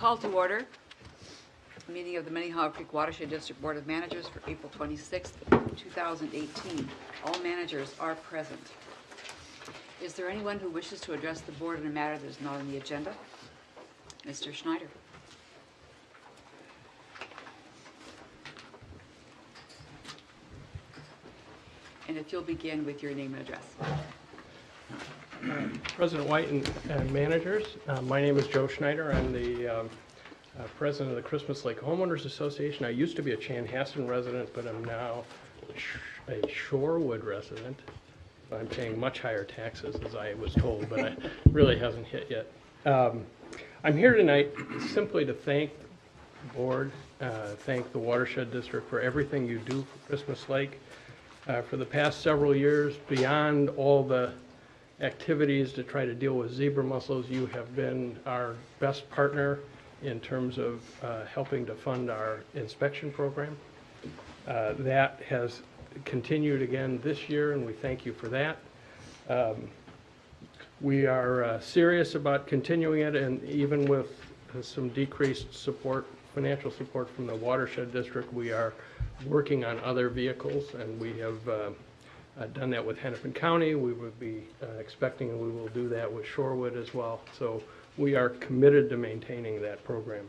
Call to order. Meeting of the Minnehaha Creek Watershed District Board of Managers for April 26th, 2018. All managers are present. Is there anyone who wishes to address the board in a matter that is not on the agenda? Mr. Schneider. And if you'll begin with your name and address. President White and managers, my name is Joe Schneider. I'm the president of the Christmas Lake Homeowners Association. I used to be a Chanhassen resident, but I'm now a Shorewood resident. I'm paying much higher taxes, as I was told, but it really hasn't hit yet. I'm here tonight simply to thank the board, thank the Watershed District for everything you do for Christmas Lake. For the past several years, beyond all the activities to try to deal with zebra mussels, you have been our best partner in terms of helping to fund our inspection program. That has continued again this year, and we thank you for that. We are serious about continuing it, and even with some decreased support, financial support from the Watershed District, we are working on other vehicles, and we have done that with Hennepin County. We would be expecting, and we will do that with Shorewood as well. So we are committed to maintaining that program.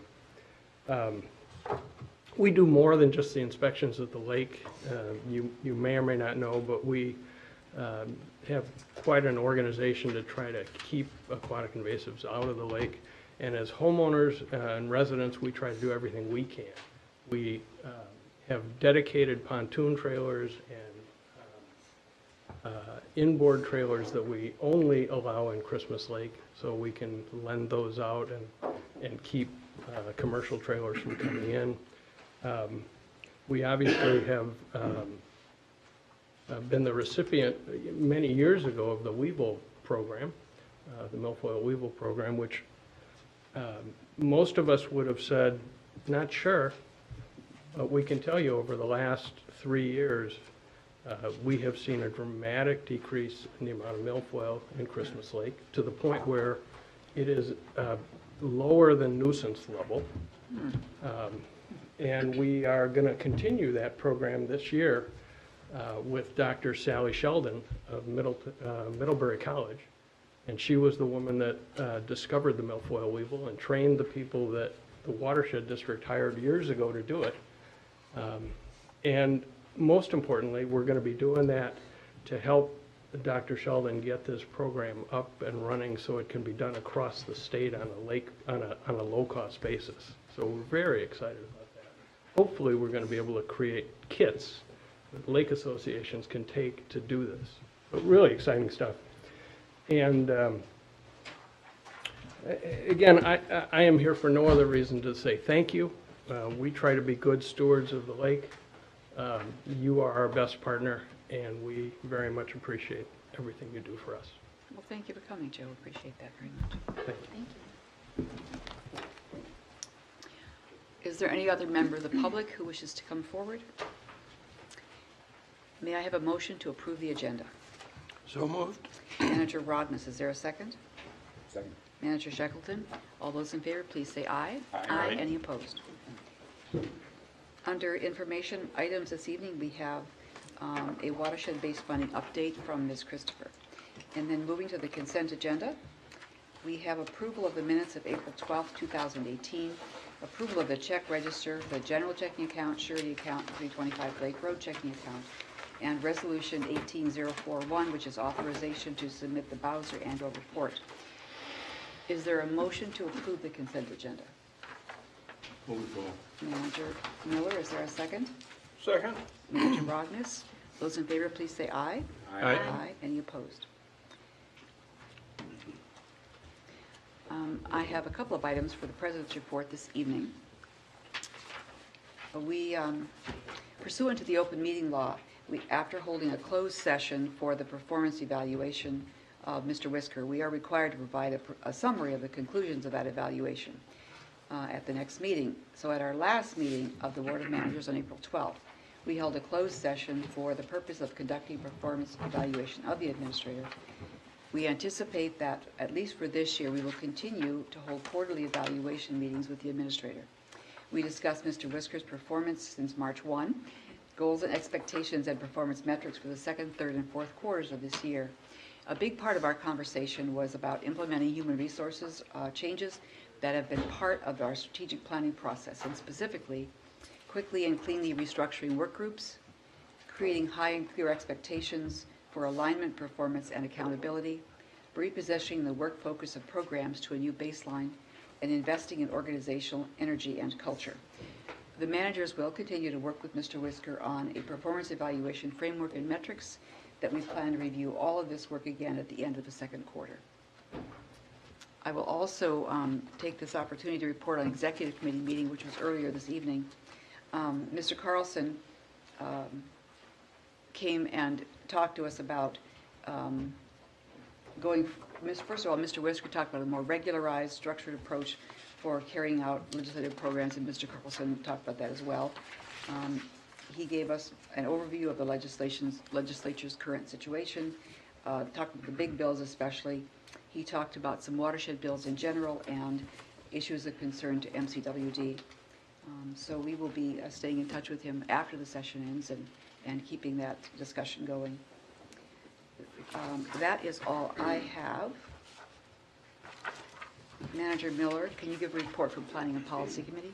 We do more than just the inspections at the lake. You may or may not know, but we have quite an organization to try to keep aquatic invasives out of the lake. And as homeowners and residents, we try to do everything we can. We have dedicated pontoon trailers and inboard trailers that we only allow in Christmas Lake, so we can lend those out and keep commercial trailers from coming in. We obviously have been the recipient many years ago of the Weevil program, the milfoil weevil program, which most of us would have said, not sure, but we can tell you over the last 3 years, we have seen a dramatic decrease in the amount of milfoil in Christmas Lake to the point where it is lower than nuisance level. And we are going to continue that program this year with Dr. Sally Sheldon of Middlebury College. And she was the woman that discovered the milfoil weevil and trained the people that the Watershed District hired years ago to do it. And most importantly, we're going to be doing that to help Dr. Sheldon get this program up and running so it can be done across the state on a lake on a low-cost basis. So we're very excited about that. Hopefully, we're going to be able to create kits that lake associations can take to do this. But really exciting stuff. And again, I am here for no other reason to say thank you. We try to be good stewards of the lake. You are our best partner, and we very much appreciate everything you do for us. Well, thank you for coming, Joe. Appreciate that very much. Thank you. Thank you. Is there any other member of the public who wishes to come forward? May I have a motion to approve the agenda? So moved. Manager Rodness, is there a second? Second. Manager Shackleton, all those in favor, please say aye. Aye. Any opposed? Under information items this evening, we have a watershed-based funding update from Ms. Christopher. And then moving to the consent agenda, we have approval of the minutes of April 12th, 2018, approval of the check register, the general checking account, surety account, 325 Lake Road checking account, and resolution 18041, which is authorization to submit the Bowser annual report. Is there a motion to approve the consent agenda? Move it. Manager Miller, is there a second? Second. Manager Rodness, those in favor, please say aye. Aye. Any opposed? I have a couple of items for the President's report this evening. We, pursuant to the open meeting law, after holding a closed session for the performance evaluation of Mr. Whisker, we are required to provide a summary of the conclusions of that evaluation at the next meeting. So at our last meeting of the Board of Managers on April 12th, we held a closed session for the purpose of conducting performance evaluation of the administrator. We anticipate that, at least for this year, we will continue to hold quarterly evaluation meetings with the administrator. We discussed Mr. Whisker's performance since March 1, goals and expectations and performance metrics for the second, third, and fourth quarters of this year. A big part of our conversation was about implementing human resources changes that have been part of our strategic planning process, and specifically, quickly and cleanly restructuring work groups, creating high and clear expectations for alignment, performance, and accountability, repositioning the work focus of programs to a new baseline, and investing in organizational energy and culture. The managers will continue to work with Mr. Whisker on a performance evaluation framework and metrics that we plan to review all of this work again at the end of the second quarter. I will also take this opportunity to report on executive committee meeting, which was earlier this evening. Mr. Carlson came and talked to us about first of all, Mr. Whisker talked about a more regularized, structured approach for carrying out legislative programs, and Mr. Carlson talked about that as well. He gave us an overview of the legislature's current situation, talked about the big bills especially. He talked about some watershed bills in general and issues of concern to MCWD. So we will be staying in touch with him after the session ends and keeping that discussion going. That is all I have. Manager Miller, can you give a report from Planning and Policy Committee?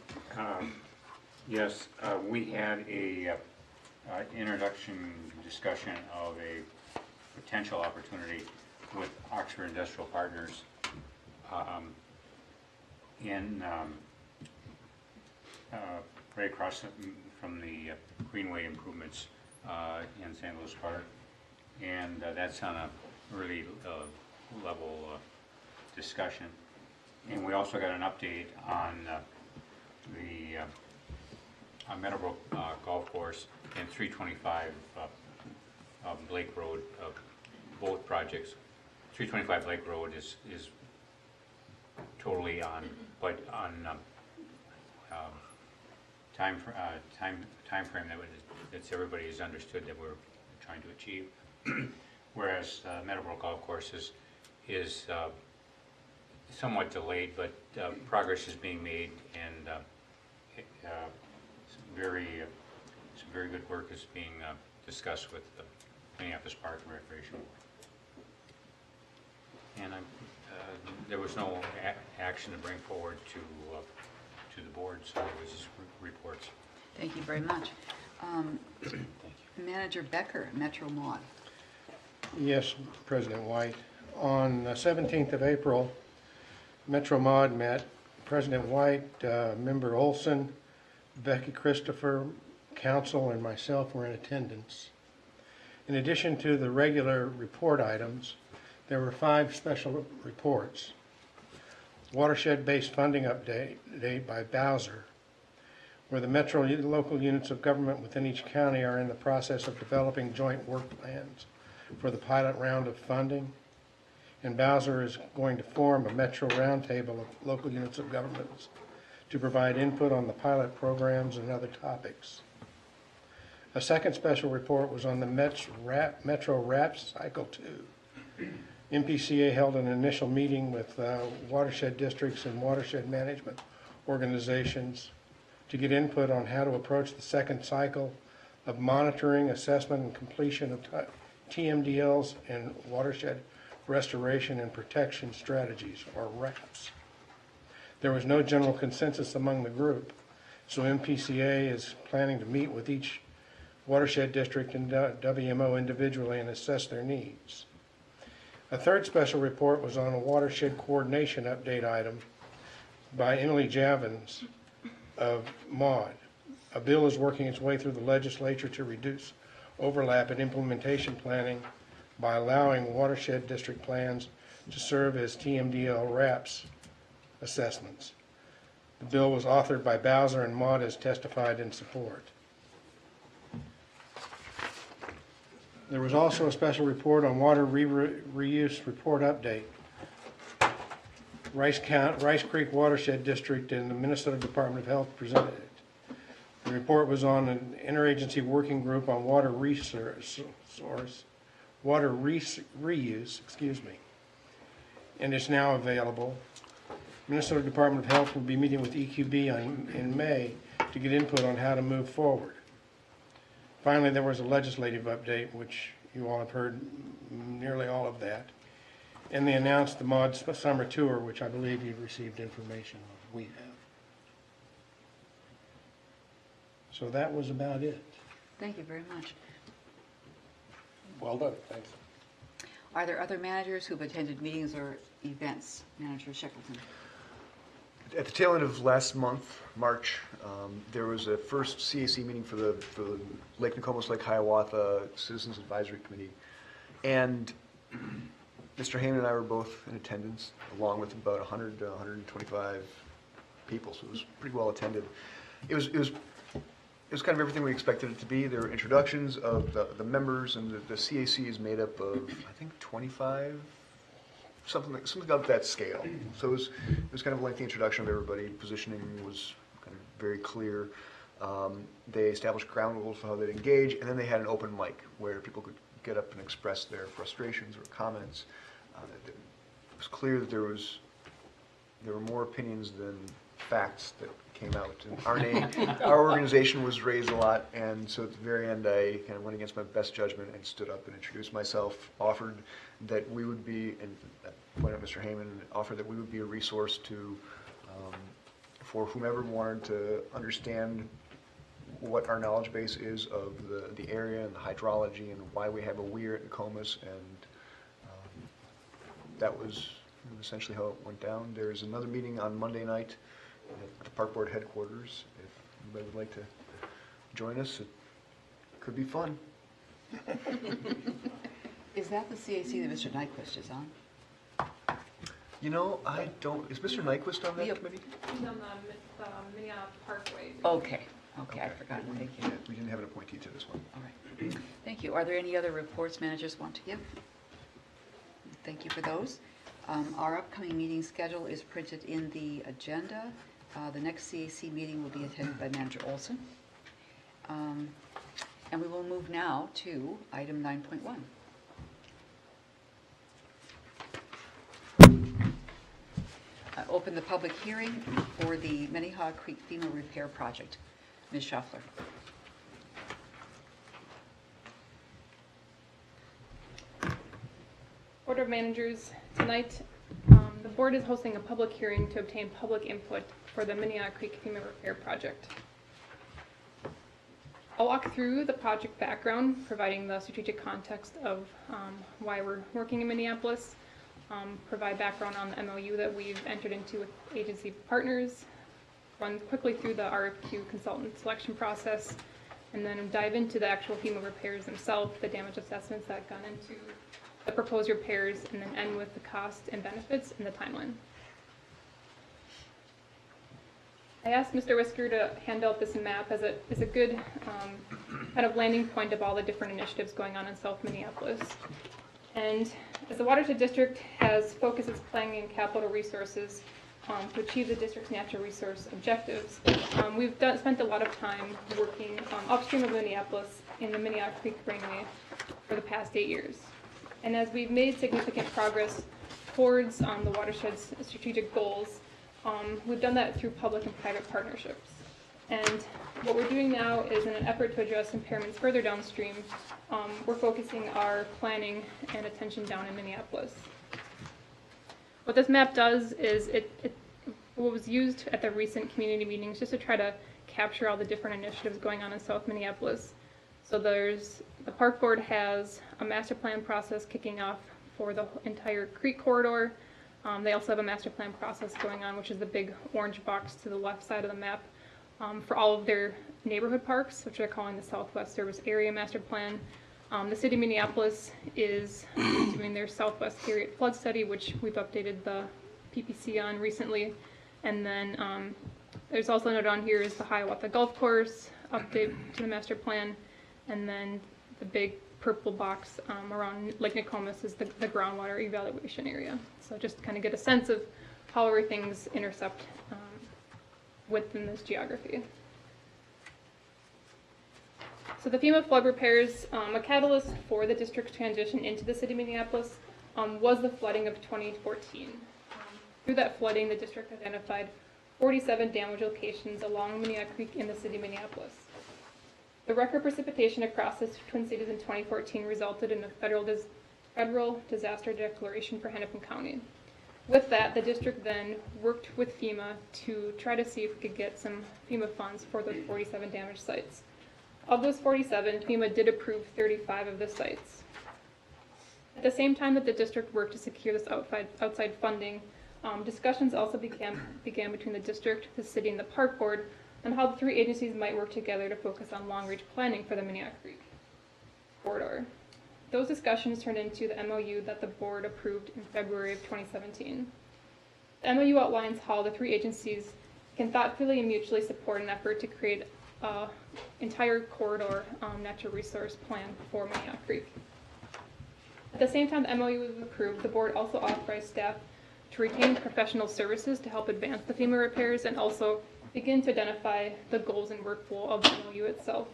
Yes, we had a introduction discussion of a potential opportunity with Oxford Industrial Partners right across from the Greenway improvements in St. Louis Park, and that's on a early level discussion. And we also got an update on the Meadowbrook Golf Course and 325 Lake Road, both projects. 325 Lake Road is totally on, but on time frame that everybody has understood that we're trying to achieve. Whereas Meadowbrook Golf Course is somewhat delayed, but progress is being made, and some very good work is being discussed with the Minnehaha Park and Recreation. And there was no action to bring forward to the board, so it was just reports. Thank you very much. Manager Becker, Metro Mod. Yes, President White. On the 17th of April, Metro Mod met. President White, Member Olson, Becky Christopher, Council, and myself were in attendance. In addition to the regular report items, there were 5 special reports. Watershed-based funding update by Bowser, where the metro local units of government within each county are in the process of developing joint work plans for the pilot round of funding. And Bowser is going to form a metro roundtable of local units of governments to provide input on the pilot programs and other topics. A second special report was on the Metro RAP Cycle 2. MPCA held an initial meeting with watershed districts and watershed management organizations to get input on how to approach the second cycle of monitoring, assessment, and completion of TMDLs and watershed restoration and protection strategies, or RAPS. There was no general consensus among the group, so MPCA is planning to meet with each watershed district and WMO individually and assess their needs. A third special report was on a watershed coordination update item by Emily Javins of MAUD. A bill is working its way through the legislature to reduce overlap in implementation planning by allowing watershed district plans to serve as TMDL RAPS assessments. The bill was authored by Bowser, and MAUD has testified in support. There was also a special report on water reuse report update. Rice Creek Watershed District and the Minnesota Department of Health presented it. The report was on an interagency working group on water reuse, and it's now available. Minnesota Department of Health will be meeting with EQB in May to get input on how to move forward. Finally, there was a legislative update, which you all have heard nearly all of that. And they announced the MOD summer tour, which I believe you've received information on. We have. So that was about it. Thank you very much. Well done, thanks. Are there other managers who've attended meetings or events? Manager Shackleton. At the tail end of last month, March, there was a first CAC meeting for the Lake Nokomis, Lake Hiawatha Citizens Advisory Committee. And Mr. Heyman and I were both in attendance, along with about 100 to 125 people, so it was pretty well attended. It was kind of everything we expected it to be. There were introductions of the members, and the CAC is made up of, I think, 25, something of that scale. So it was kind of a lengthy introduction of everybody. Positioning was kind of very clear. They established ground rules for how they'd engage, and then they had an open mic where people could get up and express their frustrations or comments. It was clear that there were more opinions than facts that came out. And our organization was raised a lot, and so at the very end I kind of went against my best judgment and stood up and introduced myself, offered that we would be, and pointed out Mr. Heyman, offered that we would be a resource to, for whomever wanted to understand what our knowledge base is of the area and the hydrology and why we have a weir at Nokomis, and that was essentially how it went down. There's another meeting on Monday night at the Park Board headquarters. If anybody would like to join us, it could be fun. Is that the CAC that Mr. Nyquist is on? You know, I don't, is Mr. Nyquist on that Yep. committee? He's on the Minnehaha Parkway. Okay, I forgot. Thank you. Yeah, we didn't have an appointee to this one. All right. Thank you. Are there any other reports managers want to give? Thank you for those. Our upcoming meeting schedule is printed in the agenda. The next CAC meeting will be attended by Manager Olson. And we will move now to item 9.1. Open the public hearing for the Minnehaha Creek FEMA repair project. Ms. Schaffler. Board of Managers, tonight the board is hosting a public hearing to obtain public input for the Minnehaha Creek FEMA repair project. I'll walk through the project background, providing the strategic context of why we're working in Minneapolis, provide background on the MOU that we've entered into with agency partners, run quickly through the RFQ consultant selection process, and then dive into the actual FEMA repairs themselves, the damage assessments that gone into the proposed repairs, and then end with the cost and benefits and the timeline. I asked Mr. Whisker to hand out this map as a good kind of landing point of all the different initiatives going on in South Minneapolis. And as the Watershed District has focused its planning and capital resources to achieve the district's natural resource objectives, we've spent a lot of time working upstream of Minneapolis in the Minnehaha Creek Rainway for the past 8 years. And as we've made significant progress towards the watershed's strategic goals, we've done that through public and private partnerships. And what we're doing now is, in an effort to address impairments further downstream, we're focusing our planning and attention down in Minneapolis. What this map does is what was used at the recent community meetings just to try to capture all the different initiatives going on in South Minneapolis. So the park board has a master plan process kicking off for the entire creek corridor. They also have a master plan process going on, which is the big orange box to the left side of the map, for all of their neighborhood parks, which they're calling the Southwest Service Area Master Plan. The city of Minneapolis is doing their Southwest Harriet Flood Study, which we've updated the PPC on recently. And then there's also noted on here is the Hiawatha Golf Course update to the master plan. And then the big purple box around Lake Nokomis is the groundwater evaluation area. So just kind of get a sense of how everything's intercept within this geography. So the FEMA flood repairs, a catalyst for the district's transition into the city of Minneapolis was the flooding of 2014. Through that flooding, the district identified 47 damage locations along Minnehaha Creek in the city of Minneapolis. The record precipitation across the Twin Cities in 2014 resulted in a federal disaster declaration for Hennepin County. With that, the district then worked with FEMA to try to see if we could get some FEMA funds for those 47 damaged sites. Of those 47, FEMA did approve 35 of the sites. At the same time that the district worked to secure this outside funding, discussions also began between the district, the city, and the park board on how the three agencies might work together to focus on long-range planning for the Minnehaha Creek corridor. Those discussions turned into the MOU that the board approved in February of 2017. The MOU outlines how the three agencies can thoughtfully and mutually support an effort to create an entire corridor natural resource plan for Minnehaha Creek. At the same time the MOU was approved, the board also authorized staff to retain professional services to help advance the FEMA repairs and also begin to identify the goals and workflow of the MOU itself.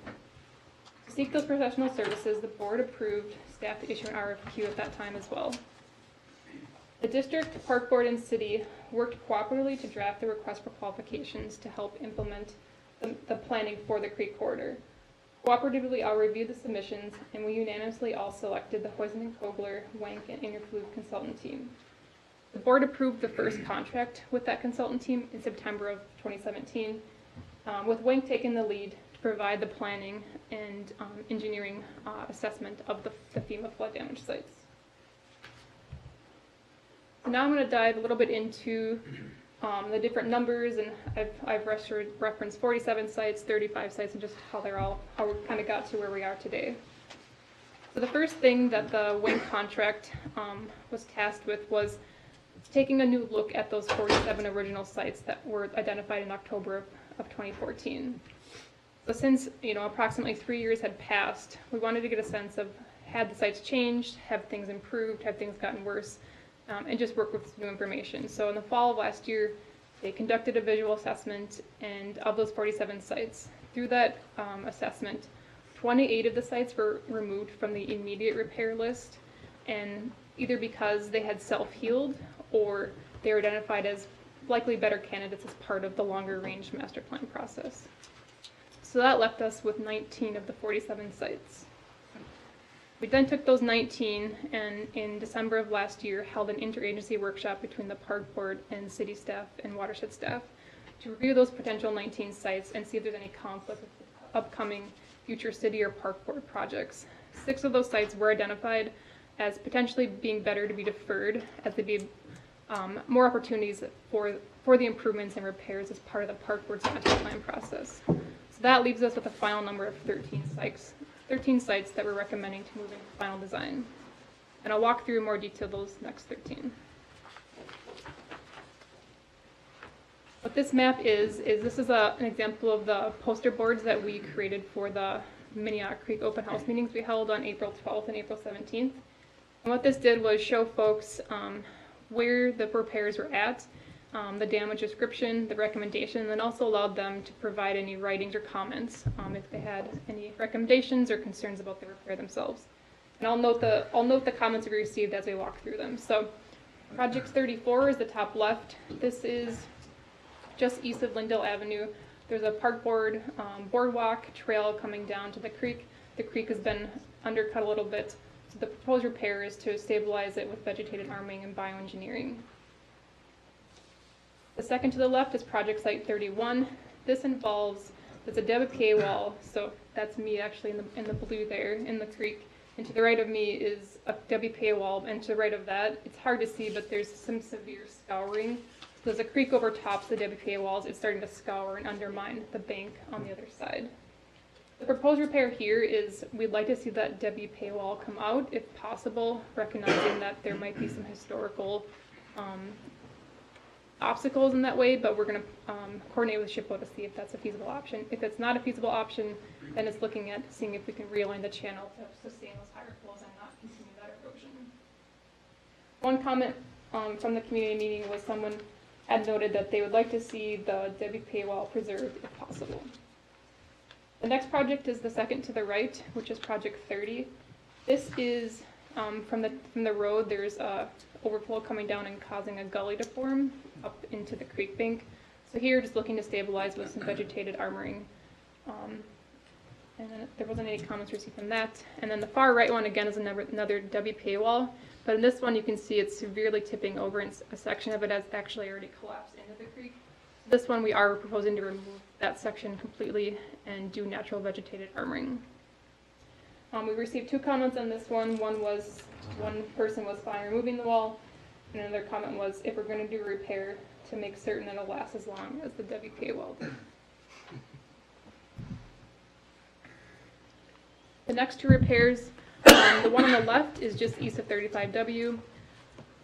To seek those professional services, the board approved staff to issue an RFQ at that time as well. The district, park board, and city worked cooperatively to draft the request for qualifications to help implement the planning for the creek corridor. Cooperatively, I'll review the submissions, and we unanimously all selected the Hoisman & Kogler, Wank, and Interfluve consultant team. The board approved the first contract with that consultant team in September of 2017, with Wank taking the lead to provide the planning and engineering assessment of the FEMA flood damage sites. So now I'm going to dive a little bit into the different numbers, and I've referenced 47 sites, 35 sites, and just how we kind of got to where we are today. So the first thing that the Wank contract was tasked with was taking a new look at those 47 original sites that were identified in October of 2014. So since approximately 3 years had passed, we wanted to get a sense of had the sites changed, have things improved, have things gotten worse, and just work with new information. So in the fall of last year, they conducted a visual assessment, and of those 47 sites, through that assessment, 28 of the sites were removed from the immediate repair list, and either because they had self-healed or they were identified as likely better candidates as part of the longer range master plan process. So that left us with 19 of the 47 sites. We then took those 19 and in December of last year held an interagency workshop between the park board and city staff and Watershed staff to review those potential 19 sites and see if there's any conflict with upcoming future city or park board projects. 6 of those sites were identified as potentially being better to be deferred, as there'd be more opportunities for the improvements and repairs as part of the park board's master plan process. So that leaves us with a final number of 13 sites that we're recommending to move into final design. And I'll walk through in more detail those next 13. What this map is this is an example of the poster boards that we created for the Minnehaha Creek open house meetings we held on April 12th and April 17th. And what this did was show folks where the repairs were at, the damage description, the recommendation, and then also allowed them to provide any writings or comments if they had any recommendations or concerns about the repair themselves. And I'll note the comments we received as we walk through them. So Project 34 is the top left. This is just east of Lindell Avenue. There's a park board boardwalk trail coming down to the creek. The creek has been undercut a little bit. So the proposed repair is to stabilize it with vegetated arming and bioengineering. The second to the left is Project Site 31. This involves, there's a WPA wall, so that's me actually in the blue there in the creek. And to the right of me is a WPA wall, and to the right of that, it's hard to see, but there's some severe scouring. So there's a creek over top of the WPA walls. It's starting to scour and undermine the bank on the other side. The proposed repair here is we'd like to see that WPA wall come out if possible, recognizing that there might be some historical obstacles in that way, but we're going to coordinate with SHPO to see if that's a feasible option. If it's not a feasible option, then it's looking at seeing if we can realign the channel to sustain those higher flows and not continue that erosion. One comment from the community meeting was someone had noted that they would like to see the WPA wall preserved if possible. The next project is the second to the right, which is Project 30. This is from the road, there's a overflow coming down and causing a gully to form up into the creek bank. So here, just looking to stabilize with some vegetated armoring. And then there wasn't any comments received from that. And then the far right one, again, is another WPA wall. But in this one, you can see it's severely tipping over, and a section of it has actually already collapsed into the creek. This one, we are proposing to remove that section completely and do natural vegetated armoring. We received 2 comments on this one. One person was fine removing the wall, and another comment was if we're going to do a repair, to make certain that it'll last as long as the WPA wall did. The next 2 repairs, the one on the left is just east of 35W.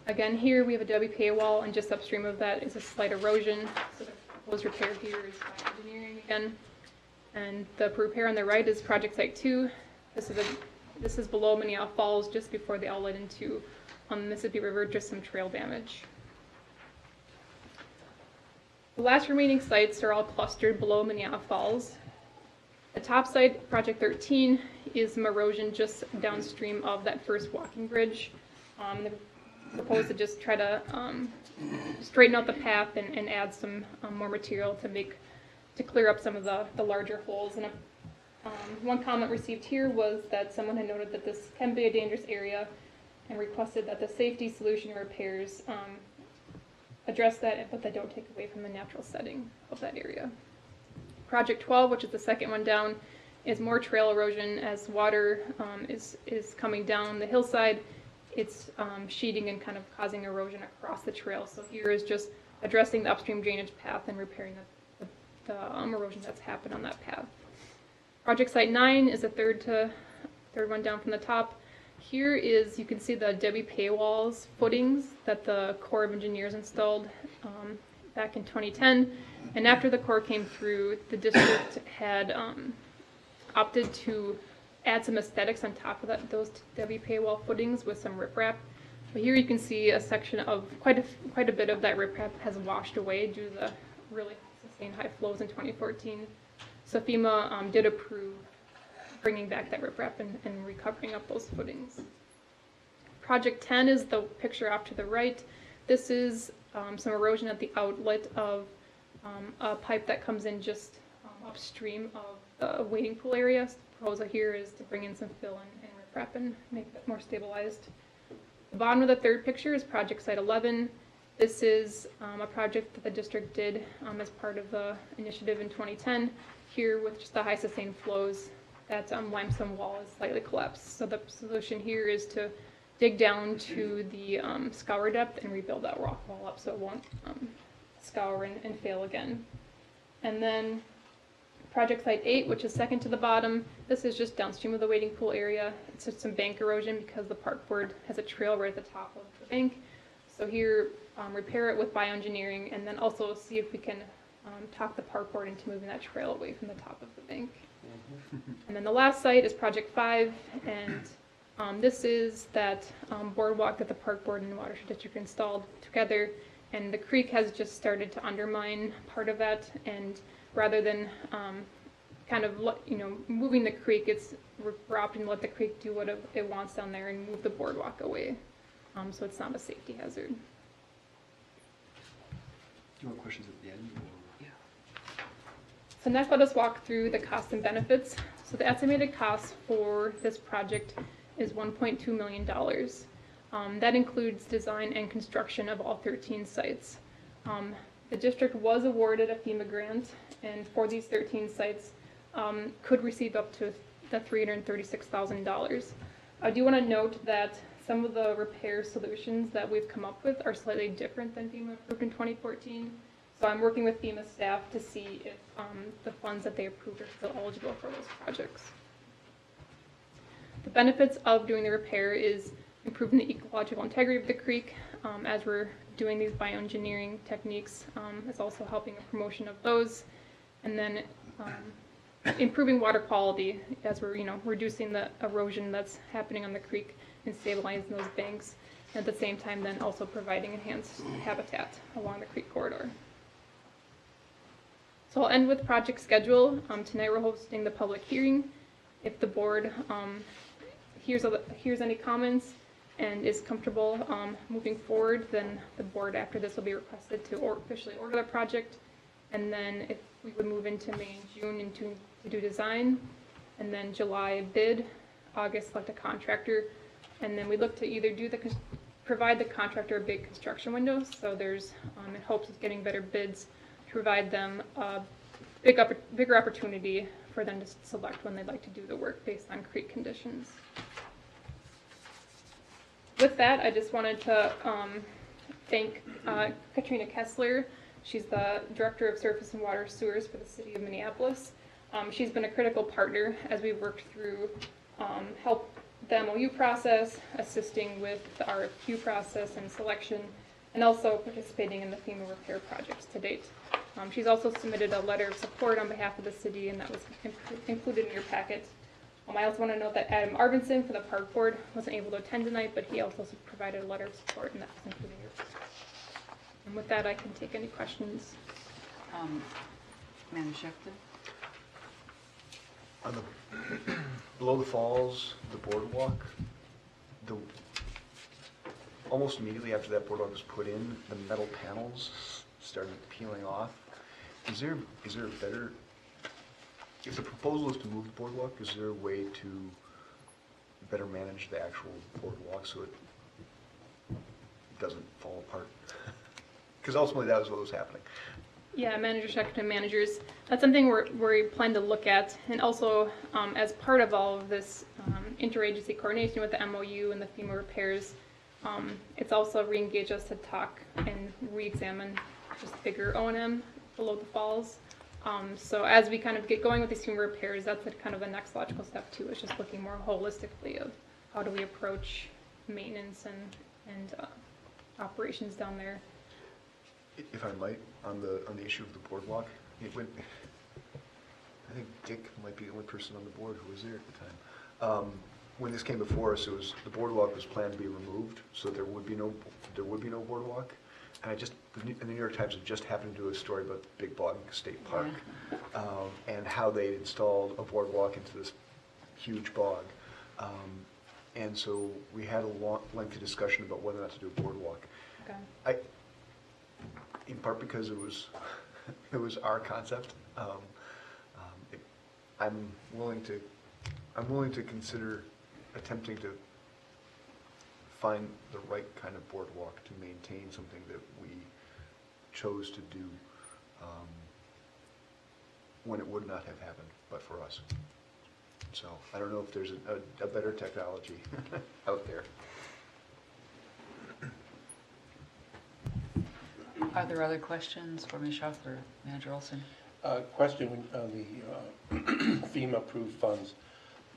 Again, here we have a WPA wall, and just upstream of that is a slight erosion. So the proposed repair here is by engineering again. And the repair on the right is project site 2. This is below Minnehaha Falls, just before the outlet into the Mississippi River, just some trail damage. The last remaining sites are all clustered below Minnehaha Falls. The top site, project 13, is some erosion just downstream of that first walking bridge. They propose to just try to straighten out the path and add some more material to clear up some of the larger holes. And one comment received here was that someone had noted that this can be a dangerous area and requested that the safety solution repairs address that, but that don't take away from the natural setting of that area. Project 12, which is the second one down, is more trail erosion as water is coming down the hillside. It's sheeting and kind of causing erosion across the trail. So here is just addressing the upstream drainage path and repairing the erosion that's happened on that path. Project Site 9 is the third one down from the top. Here is, you can see the WPA walls footings that the Corps of Engineers installed back in 2010. And after the Corps came through, the district had opted to add some aesthetics on top of those WPA wall footings with some riprap. But here you can see a section of quite a bit of that riprap has washed away due to the really sustained high flows in 2014. So FEMA did approve bringing back that riprap and recovering up those footings. Project 10 is the picture off to the right. This is some erosion at the outlet of a pipe that comes in just upstream of the wading pool area. So the proposal here is to bring in some fill and riprap and make it more stabilized. The bottom of the third picture is Project Site 11. This is a project that the district did as part of the initiative in 2010. Here with just the high sustained flows, that limestone wall is slightly collapsed. So the solution here is to dig down to the scour depth and rebuild that rock wall up so it won't scour and fail again. And then Project Site 8, which is second to the bottom, this is just downstream of the wading pool area. It's just some bank erosion because the park board has a trail right at the top of the bank. So here, repair it with bioengineering and then also see if we can talk the park board into moving that trail away from the top of the bank. And then the last site is Project 5, and this is that boardwalk that the park board and the Watershed District installed together, and the creek has just started to undermine part of that, and rather than kind of moving the creek, we're opting to let the creek do what it wants down there and move the boardwalk away, so it's not a safety hazard. Do you want questions at the end? Or? So next, let us walk through the costs and benefits. So the estimated cost for this project is $1.2 million. That includes design and construction of all 13 sites. The district was awarded a FEMA grant, and for these 13 sites, could receive up to the $336,000. I do want to note that some of the repair solutions that we've come up with are slightly different than FEMA approved in 2014. So I'm working with FEMA staff to see if the funds that they approved are still eligible for those projects. The benefits of doing the repair is improving the ecological integrity of the creek as we're doing these bioengineering techniques. It's also helping a promotion of those, and then improving water quality as we're reducing the erosion that's happening on the creek and stabilizing those banks, and at the same time then also providing enhanced habitat along the creek corridor. So I'll end with project schedule. Tonight we're hosting the public hearing. If the board hears any comments and is comfortable moving forward, then the board after this will be requested to officially order the project. And then if we would move into May and June to do design, and then July bid, August select a contractor, and then we look to either provide the contractor a big construction window, so there's in hopes of getting better bids to provide them a bigger opportunity for them to select when they'd like to do the work based on creek conditions. With that, I just wanted to thank Katrina Kessler. She's the Director of Surface and Water Sewers for the City of Minneapolis. She's been a critical partner as we've worked through help the MOU process, assisting with the RFQ process and selection, and also participating in the FEMA repair projects to date. She's also submitted a letter of support on behalf of the city, and that was included in your packet. I also want to note that Adam Arvinson for the Park Board wasn't able to attend tonight, but he also provided a letter of support, and that was included in your packet. And with that, I can take any questions. Manager Schechter? On the, below the falls, the boardwalk, almost immediately after that boardwalk was put in, the metal panels started peeling off. Is there a better, if the proposal is to move the boardwalk, is there a way to better manage the actual boardwalk so it doesn't fall apart? Because ultimately that was what was happening. Yeah, Manager Schechter and managers, that's something we plan to look at. And also, as part of all of this interagency coordination with the MOU and the FEMA repairs, it's also re-engage us to talk and re-examine just bigger O&M below the falls. So as we kind of get going with these FEMA repairs, that's kind of the next logical step too, is just looking more holistically of how do we approach maintenance and operations down there. If I might, on the issue of the boardwalk, I think Dick might be the only person on the board who was there at the time. When this came before us, the boardwalk was planned to be removed, so there would be no boardwalk. And the New York Times had just happened to do a story about Big Bog State Park, and how they installed a boardwalk into this huge bog. And so we had a lengthy discussion about whether or not to do a boardwalk. Okay. In part because it was our concept. I'm willing to consider attempting to find the right kind of boardwalk to maintain something that we chose to do when it would not have happened but for us. So I don't know if there's a better technology out there. Are there other questions for Ms. Schaffler, Manager Olson? Question on the FEMA-approved funds.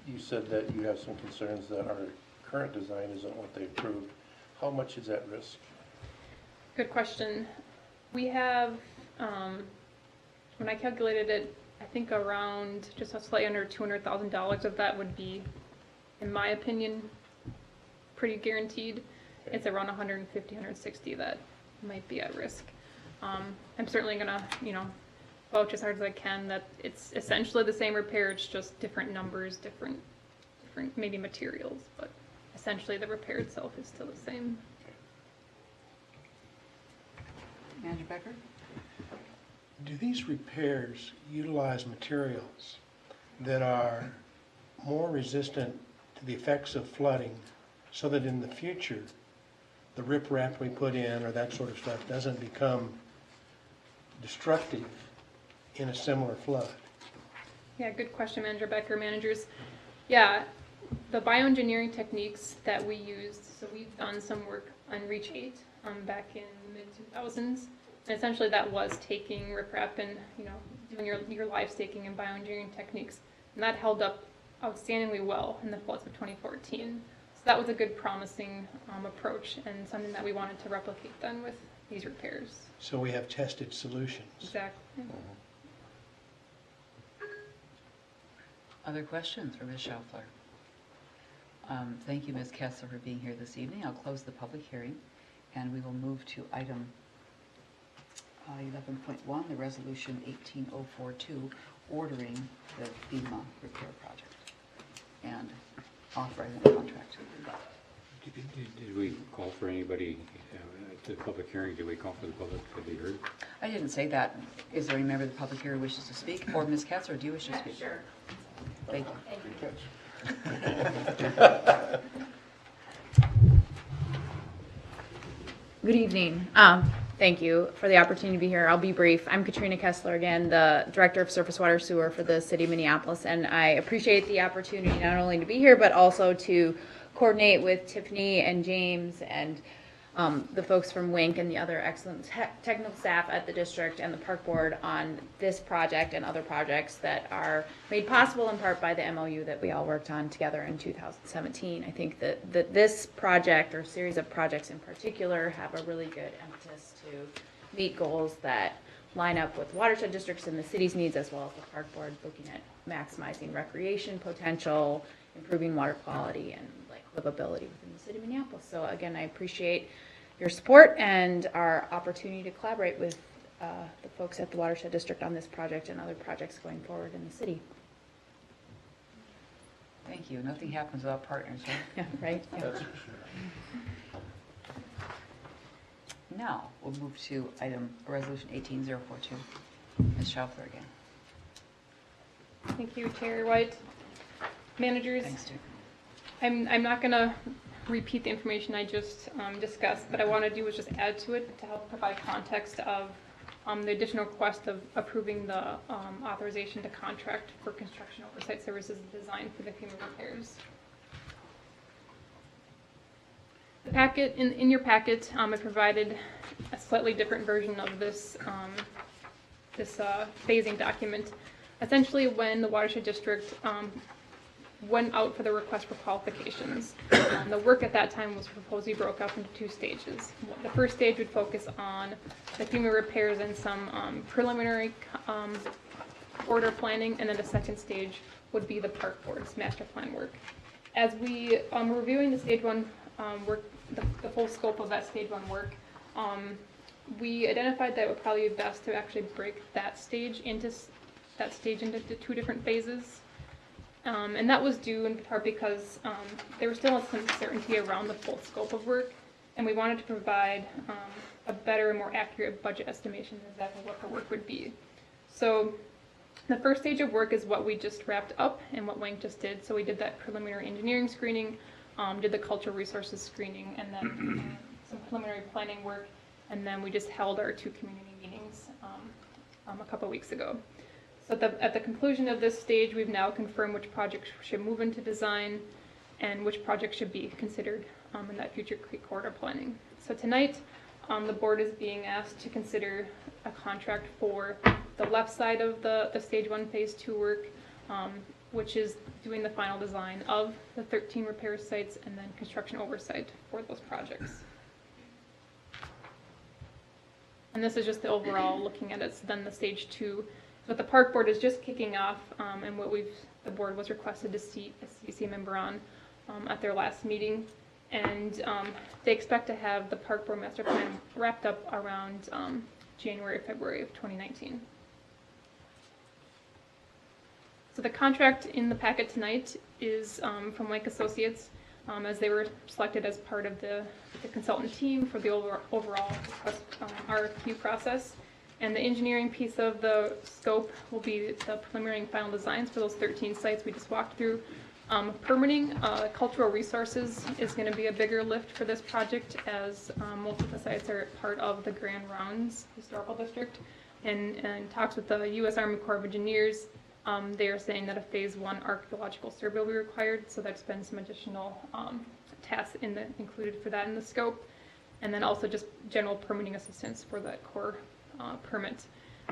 You said that you have some concerns that our current design isn't what they approved. How much is at risk? Good question. We have, when I calculated it, I think around just slightly under $200,000 of that would be, in my opinion, pretty guaranteed. Okay. It's around 150, 160 that might be at risk. I'm certainly gonna, vouch as hard as I can that it's essentially the same repair, it's just different numbers, different maybe materials, but essentially the repair itself is still the same. Manager Becker? Do these repairs utilize materials that are more resistant to the effects of flooding so that in the future the riprap we put in or that sort of stuff doesn't become destructive in a similar flood? Yeah, good question, Manager Becker. Managers, yeah, the bioengineering techniques that we used, so we've done some work on Reach 8 back in the mid-2000s, and essentially that was taking riprap and doing your live staking and bioengineering techniques, and that held up outstandingly well in the floods of 2014. So that was a good promising approach and something that we wanted to replicate then with these repairs. So we have tested solutions. Exactly. Other questions for Ms. Schaffler? Thank you, Ms. Kessler, for being here this evening. I'll close the public hearing, and we will move to item 11.1, the resolution 18042, ordering the FEMA repair project. And authorizing the contract. Did we call for anybody at the public hearing? Did we call for the public to be heard? I didn't say that. Is there any member of the public here who wishes to speak? Or Ms. Katzler, do you wish to speak? Sure. Thank you. Good evening. Thank you for the opportunity to be here. I'll be brief. I'm Katrina Kessler again, the Director of Surface Water Sewer for the City of Minneapolis, and I appreciate the opportunity not only to be here, but also to coordinate with Tiffany and James and the folks from WINC and the other excellent technical staff at the district and the park board on this project and other projects that are made possible in part by the MOU that we all worked on together in 2017. I think that this project or series of projects in particular have a really good impetus to meet goals that line up with watershed districts and the city's needs, as well as the park board looking at maximizing recreation potential, improving water quality, and like livability within the city of Minneapolis. So again, I appreciate your support and our opportunity to collaborate with the folks at the Watershed District on this project and other projects going forward in the city. Thank you. Nothing happens without partners, right? Yeah, right? Yeah. That's for sure. Now, we'll move to resolution 18042. Ms. Schaufler again. Thank you, Chair White. Managers, Thanks, Steve. I'm not going to repeat the information I just discussed, but I want to do is just add to it to help provide context of the additional request of approving the authorization to contract for construction oversight services and design for the FEMA repairs. The packet, in your packet, I provided a slightly different version of this phasing document. Essentially, when the Watershed District went out for the request for qualifications, the work at that time was proposed to be broke up into two stages. The first stage would focus on the FEMA repairs and some preliminary order planning, and then the second stage would be the park board's master plan work. As we were reviewing the stage one work, the full scope of that stage one work, we identified that it would probably be best to actually break that stage into two different phases. And that was due in part because there was still some uncertainty around the full scope of work, and we wanted to provide a better and more accurate budget estimation of exactly what the work would be. So the first stage of work is what we just wrapped up and what WINC just did. So we did that preliminary engineering screening, did the cultural resources screening, and then some preliminary planning work, and then we just held our 2 community meetings a couple weeks ago. So at the conclusion of this stage, we've now confirmed which projects should move into design and which projects should be considered in that future creek corridor planning. So tonight, the board is being asked to consider a contract for the left side of the stage 1 phase 2 work, which is doing the final design of the 13 repair sites and then construction oversight for those projects. And this is just the overall looking at it. So then the stage 2. What the park board is just kicking off, and what the board was requested to seat a CC member on at their last meeting, and they expect to have the park board master plan wrapped up around January, February of 2019. So the contract in the packet tonight is from Lake Associates, as they were selected as part of the consultant team for the overall RFQ process. And the engineering piece of the scope will be the preliminary and final designs for those 13 sites we just walked through. Permitting, cultural resources is going to be a bigger lift for this project, as most of the sites are part of the Grand Rounds Historical District. And talks with the U.S. Army Corps of Engineers, they are saying that a phase 1 archaeological survey will be required, so there's been some additional tasks included for that in the scope. And then also just general permitting assistance for the Corps permit.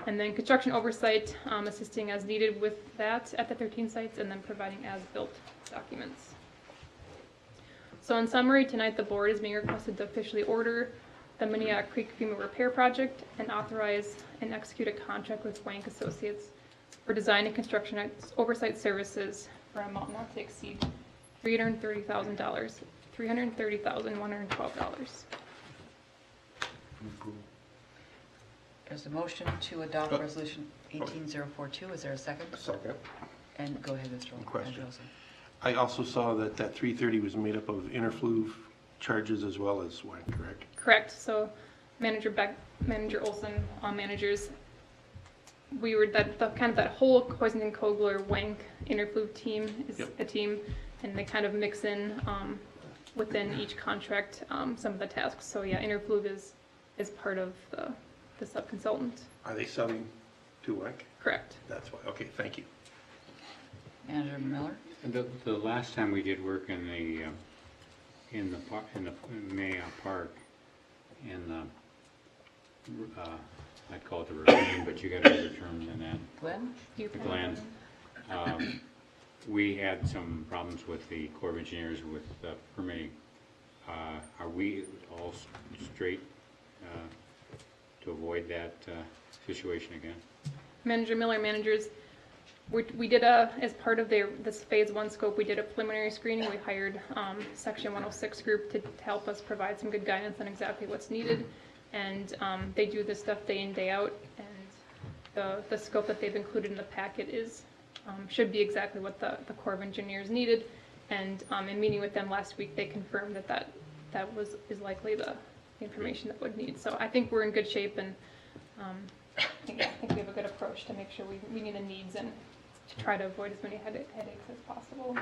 And then construction oversight, assisting as needed with that at the 13 sites, and then providing as-built documents. So in summary, tonight the board is being requested to officially order the Minnehaha Creek FEMA repair project and authorize and execute a contract with WINC Associates for design and construction oversight services for an amount not to exceed $330,000, $330,112. There's a motion to adopt resolution 18042. Is there a second? Second. And go ahead, Mr. Question. Joseph. I also saw that that 330 was made up of interfluve charges as well as wine, correct? Correct. So Manager Beck, Manager Olson, all managers, we were that whole Hoisington, Kogler, Wank, Interfluve team is Yep. a team, and they kind of mix in within each contract some of the tasks. So yeah, Interfluve is part of the sub-consultant. Are they selling to WEC? Correct. That's why, okay, thank you. Manager Miller? And the last time we did work in the Minnehaha Park, in the, I'd call it the ravine, but you got other terms than that. Glenn? You The Glen. We had some problems with the Corps of Engineers with permitting. Are we all straight to avoid that situation again? Manager Miller, managers, we did as part of this phase 1 scope, we did a preliminary screening. We hired Section 106 group to help us provide some good guidance on exactly what's needed. And they do this stuff day in, day out. And the scope that they've included in the packet should be exactly what the Corps of Engineers needed. And in meeting with them last week, they confirmed that is likely the information that would need. So I think we're in good shape, and I think we have a good approach to make sure we meet the needs and to try to avoid as many headaches as possible.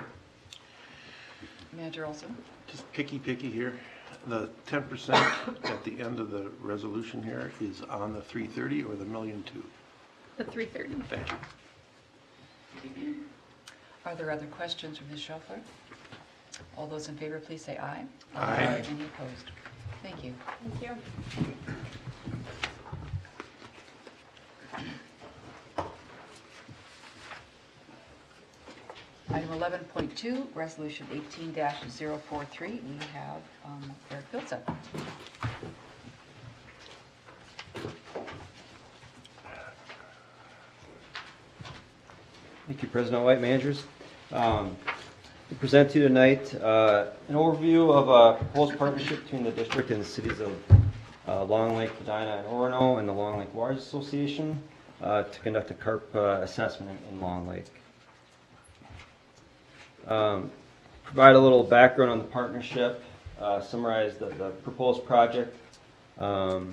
Manager Olson? Just picky here. The 10% at the end of the resolution here is on the 330 or the $1.2 million? The 330. Thank you. Are there other questions from Ms. Schaeffler? All those in favor, please say aye. Aye. Any opposed? Thank you. Thank you. Item 11.2, Resolution 18-043. We have Eric Pilza. Thank you, President White, managers. We present to you tonight an overview of a proposed partnership between the district and the cities of Long Lake, Medina, and Orono, and the Long Lake Waters Association to conduct a carp assessment in Long Lake. Provide a little background on the partnership, summarize the proposed project, go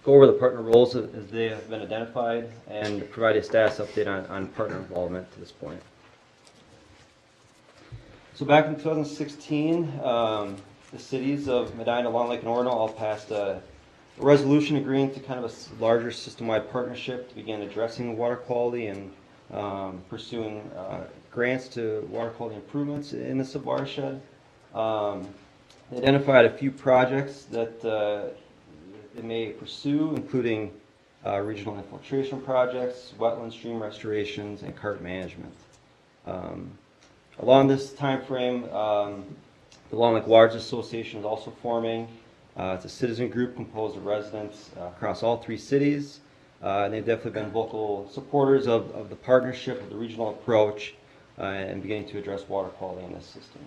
over the partner roles as they have been identified, and provide a status update on partner involvement to this point. So back in 2016, the cities of Medina, Long Lake, and Orono all passed a resolution agreeing to kind of a larger system-wide partnership to begin addressing water quality and pursuing grants to water quality improvements in the sub-watershed. They identified a few projects that they may pursue, including regional infiltration projects, wetland stream restorations, and carp management. Along this time frame, the Long Lake Waters Association is also forming. It's a citizen group composed of residents across all 3 cities. And they've definitely been vocal supporters of the partnership, of the regional approach, and beginning to address water quality in this system.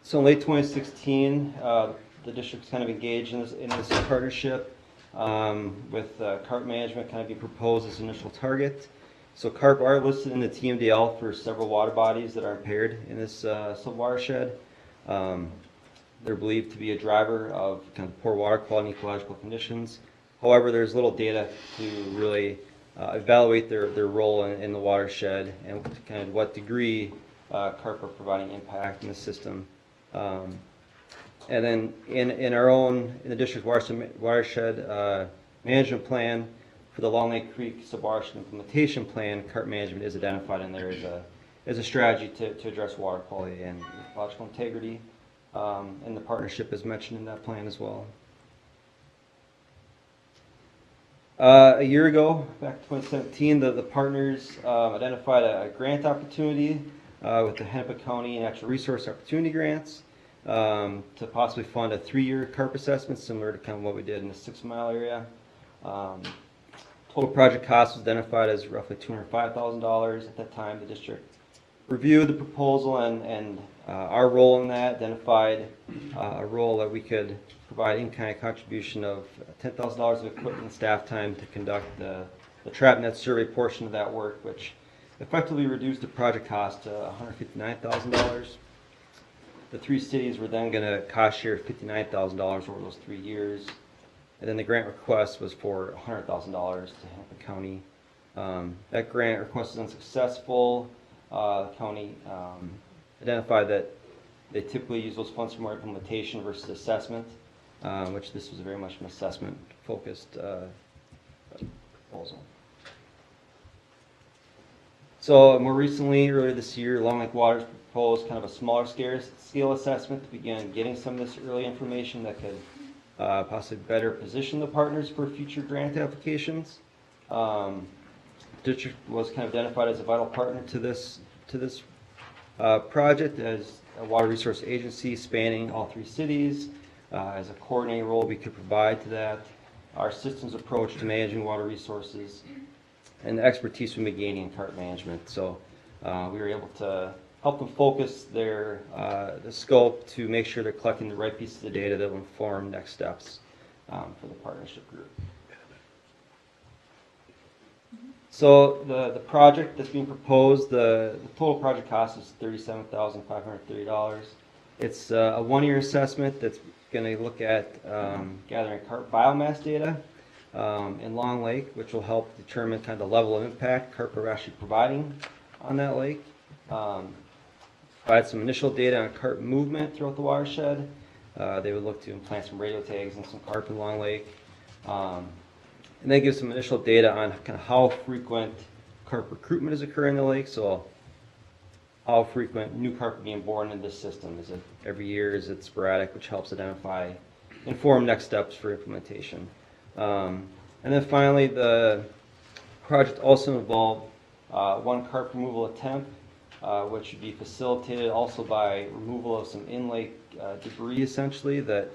So in late 2016, the district's kind of engaged in this partnership with carp management kind of being proposed as initial target. So carp are listed in the TMDL for several water bodies that are impaired in this sub-watershed. They're believed to be a driver of kind of poor water quality and ecological conditions. However, there's little data to really evaluate their role in the watershed and kind of what degree carp are providing impact in the system. And then in the district watershed management plan for the Long Lake Creek sub-watershed implementation plan, carp management is identified in there as a strategy to address water quality and ecological integrity. And the partnership is mentioned in that plan as well. A year ago, back in 2017, the partners identified a grant opportunity with the Hennepin County Natural Resource Opportunity Grants to possibly fund a 3-year carp assessment similar to kind of what we did in the 6 Mile area. Total project cost was identified as roughly $205,000 at that time. The district reviewed the proposal and our role in that, identified a role that we could provide in-kind contribution of $10,000 of equipment and staff time to conduct the trap net survey portion of that work, which effectively reduced the project cost to $159,000. The 3 cities were then going to cost share $59,000 over those 3 years. And then the grant request was for $100,000 to Hennepin County. That grant request was unsuccessful. The county identified that they typically use those funds for more implementation versus assessment, which this was very much an assessment-focused proposal. So more recently, earlier this year, Long Lake Waters proposed kind of a smaller scale assessment to begin getting some of this early information that could possibly better position the partners for future grant applications. District was kind of identified as a vital partner to this project as a water resource agency spanning all 3 cities, as a coordinating role we could provide to that, our systems approach to managing water resources, and the expertise we may gain in CART management. So we were able to help them focus their the scope to make sure they're collecting the right pieces of data that will inform next steps for the partnership group. So the project that's being proposed, the total project cost is $37,530. It's a 1-year assessment that's going to look at gathering carp biomass data in Long Lake, which will help determine kind of the level of impact carp are actually providing on that lake. Provide some initial data on carp movement throughout the watershed. They would look to implant some radio tags and some carp in Long Lake. And then give some initial data on kind of how frequent carp recruitment is occurring in the lake. So how frequent new carp are being born in this system. Is it every year? Is it sporadic? Which helps inform next steps for implementation. And then finally, the project also involved 1 carp removal attempt, which would be facilitated also by removal of some in-lake debris, essentially, that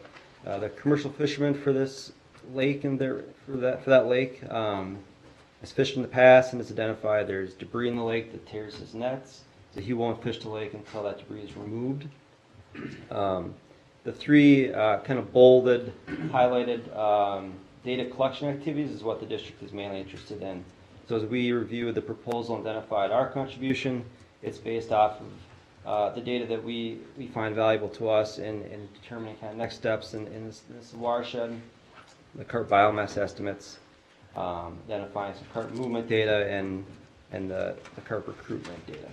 the commercial fishermen for this lake and for that lake has fished in the past and has identified there's debris in the lake that tears his nets, so he won't fish the lake until that debris is removed. The 3 kind of bolded, highlighted data collection activities is what the district is mainly interested in. So as we reviewed the proposal and identified our contribution, it's based off of the data that we find valuable to us in determining kind of next steps in this watershed. The carp biomass estimates, identifying some carp movement data and the carp recruitment data.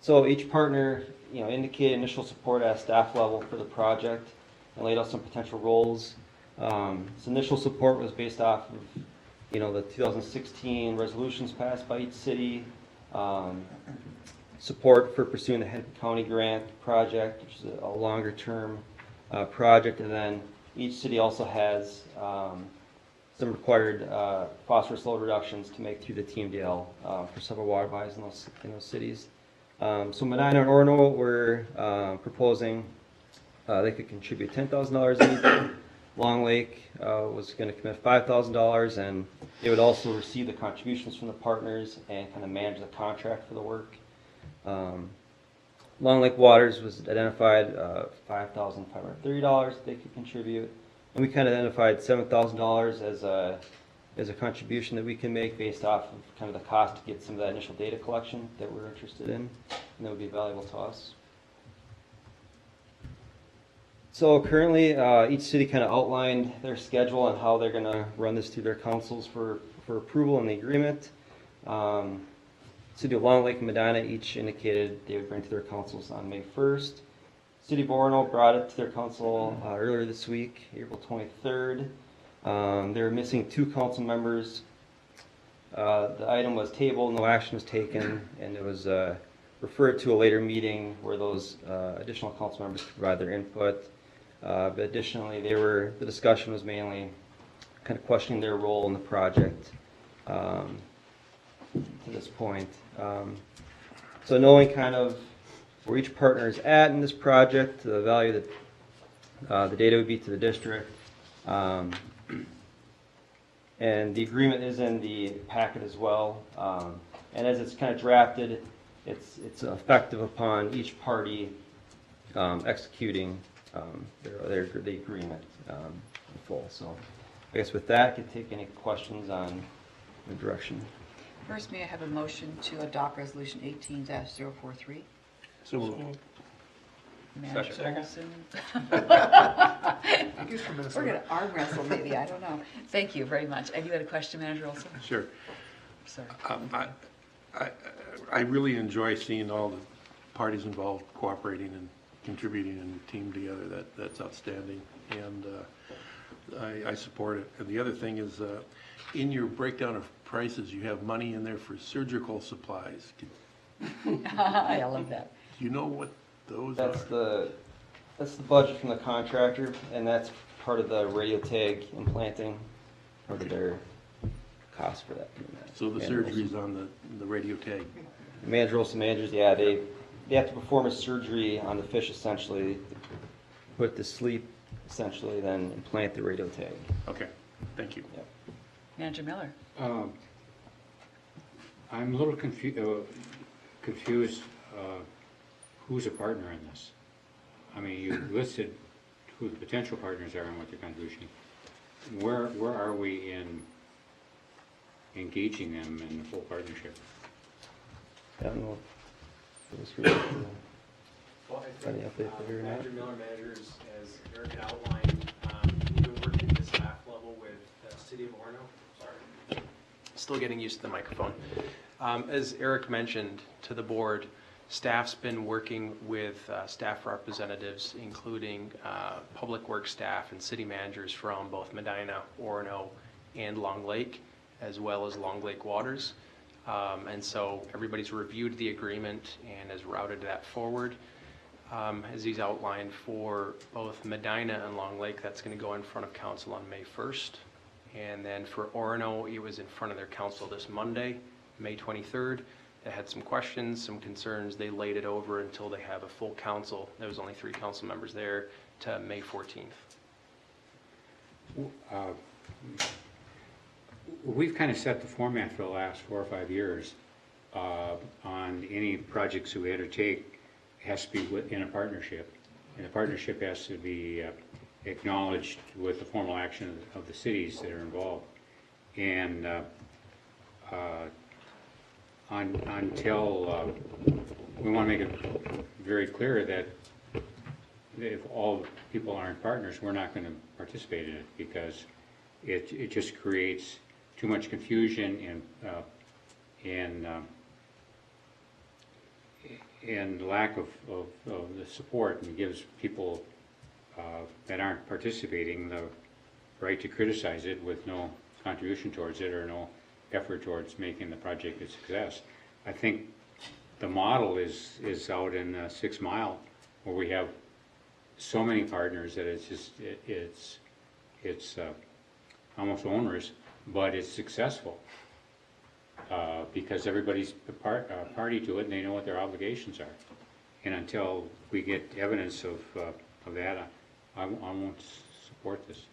So each partner, indicated initial support at staff level for the project and laid out some potential roles. This initial support was based off of, the 2016 resolutions passed by each city. Support for pursuing the Hennepin County grant project, which is a longer term project, and then each city also has some required phosphorus load reductions to make through the TMDL for several water bodies in those cities. So Medina and Orono were proposing they could contribute $10,000 each. Long Lake was going to commit $5,000, and they would also receive the contributions from the partners and kind of manage the contract for the work. Long Lake Waters was identified $5,530 they could contribute, and we kind of identified $7,000 as a contribution that we can make based off of kind of the cost to get some of that initial data collection that we're interested in, and that would be valuable to us. So currently, each city kind of outlined their schedule and how they're going to run this through their councils for approval in the agreement. City of Long Lake and Medina each indicated they would bring to their councils on May 1st. City of Orono brought it to their council earlier this week, April 23rd. They were missing 2 council members. The item was tabled, no action was taken, and it was referred to a later meeting where those additional council members could provide their input. But additionally, the discussion was mainly kind of questioning their role in the project to this point. So knowing kind of where each partner is at in this project, the value that the data would be to the district, and the agreement is in the packet as well. And as it's kind of drafted, it's effective upon each party executing the agreement in full. So I guess with that, I could take any questions on direction. First, may I have a motion to adopt Resolution 18-043? So moved. Manager Olson. I guess from We're Minnesota. going to arm wrestle maybe, I don't know. Thank you very much. And you had a question, Manager Olson? Sure. Sorry. I really enjoy seeing all the parties involved cooperating and contributing and team together. That's outstanding, and I support it. And the other thing is, in your breakdown of prices, you have money in there for surgical supplies. I love that. Do you know what those That's are? that's the budget from the contractor, and that's part of the radio tag implanting, part of their cost for that. So the surgery's on the radio tag. Manager Olson managers, yeah, they have to perform a surgery on the fish essentially, put to sleep essentially, then implant the radio tag. Okay, thank you. Yep. Manager Miller? I'm a little confused, who's a partner in this? I mean, you listed who the potential partners are and what their contribution. Where are we in engaging them in the full partnership? I don't know if it was really, Well, I Any think update there or not? Manager Miller managers, as Eric had outlined, we've been working at the staff level with the City of Orono. Sorry. Still getting used to the microphone. As Eric mentioned to the board, staff's been working with staff representatives, including public works staff and city managers from both Medina, Orono, and Long Lake, as well as Long Lake Waters. And so everybody's reviewed the agreement and has routed that forward. As he's outlined for both Medina and Long Lake, that's going to go in front of council on May 1st. And then for Orono, it was in front of their council this Monday, May 23rd. They had some questions, some concerns. They laid it over until they have a full council. There was only 3 council members there to May 14th. We've kind of set the format for the last 4 or 5 years on any projects that we undertake has to be in a partnership. And the partnership has to be acknowledged with the formal action of the cities that are involved. And until we want to make it very clear that if all people aren't partners, we're not going to participate in it because it just creates too much confusion and lack of the support, and gives people that aren't participating the right to criticize it with no contribution towards it or no effort towards making the project a success. I think the model is out in 6 Mile, where we have so many partners that it's almost onerous, but it's successful because everybody's party to it and they know what their obligations are. And until we get evidence of that, I won't support this.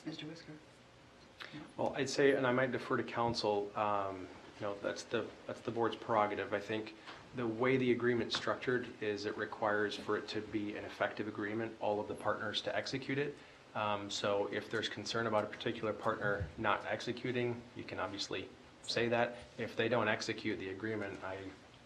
Mr. Whisker? Well, I'd say, and I might defer to council, that's the board's prerogative. I think the way the agreement's structured is it requires for it to be an effective agreement, all of the partners to execute it. So if there's concern about a particular partner not executing, you can obviously say that. If they don't execute the agreement, I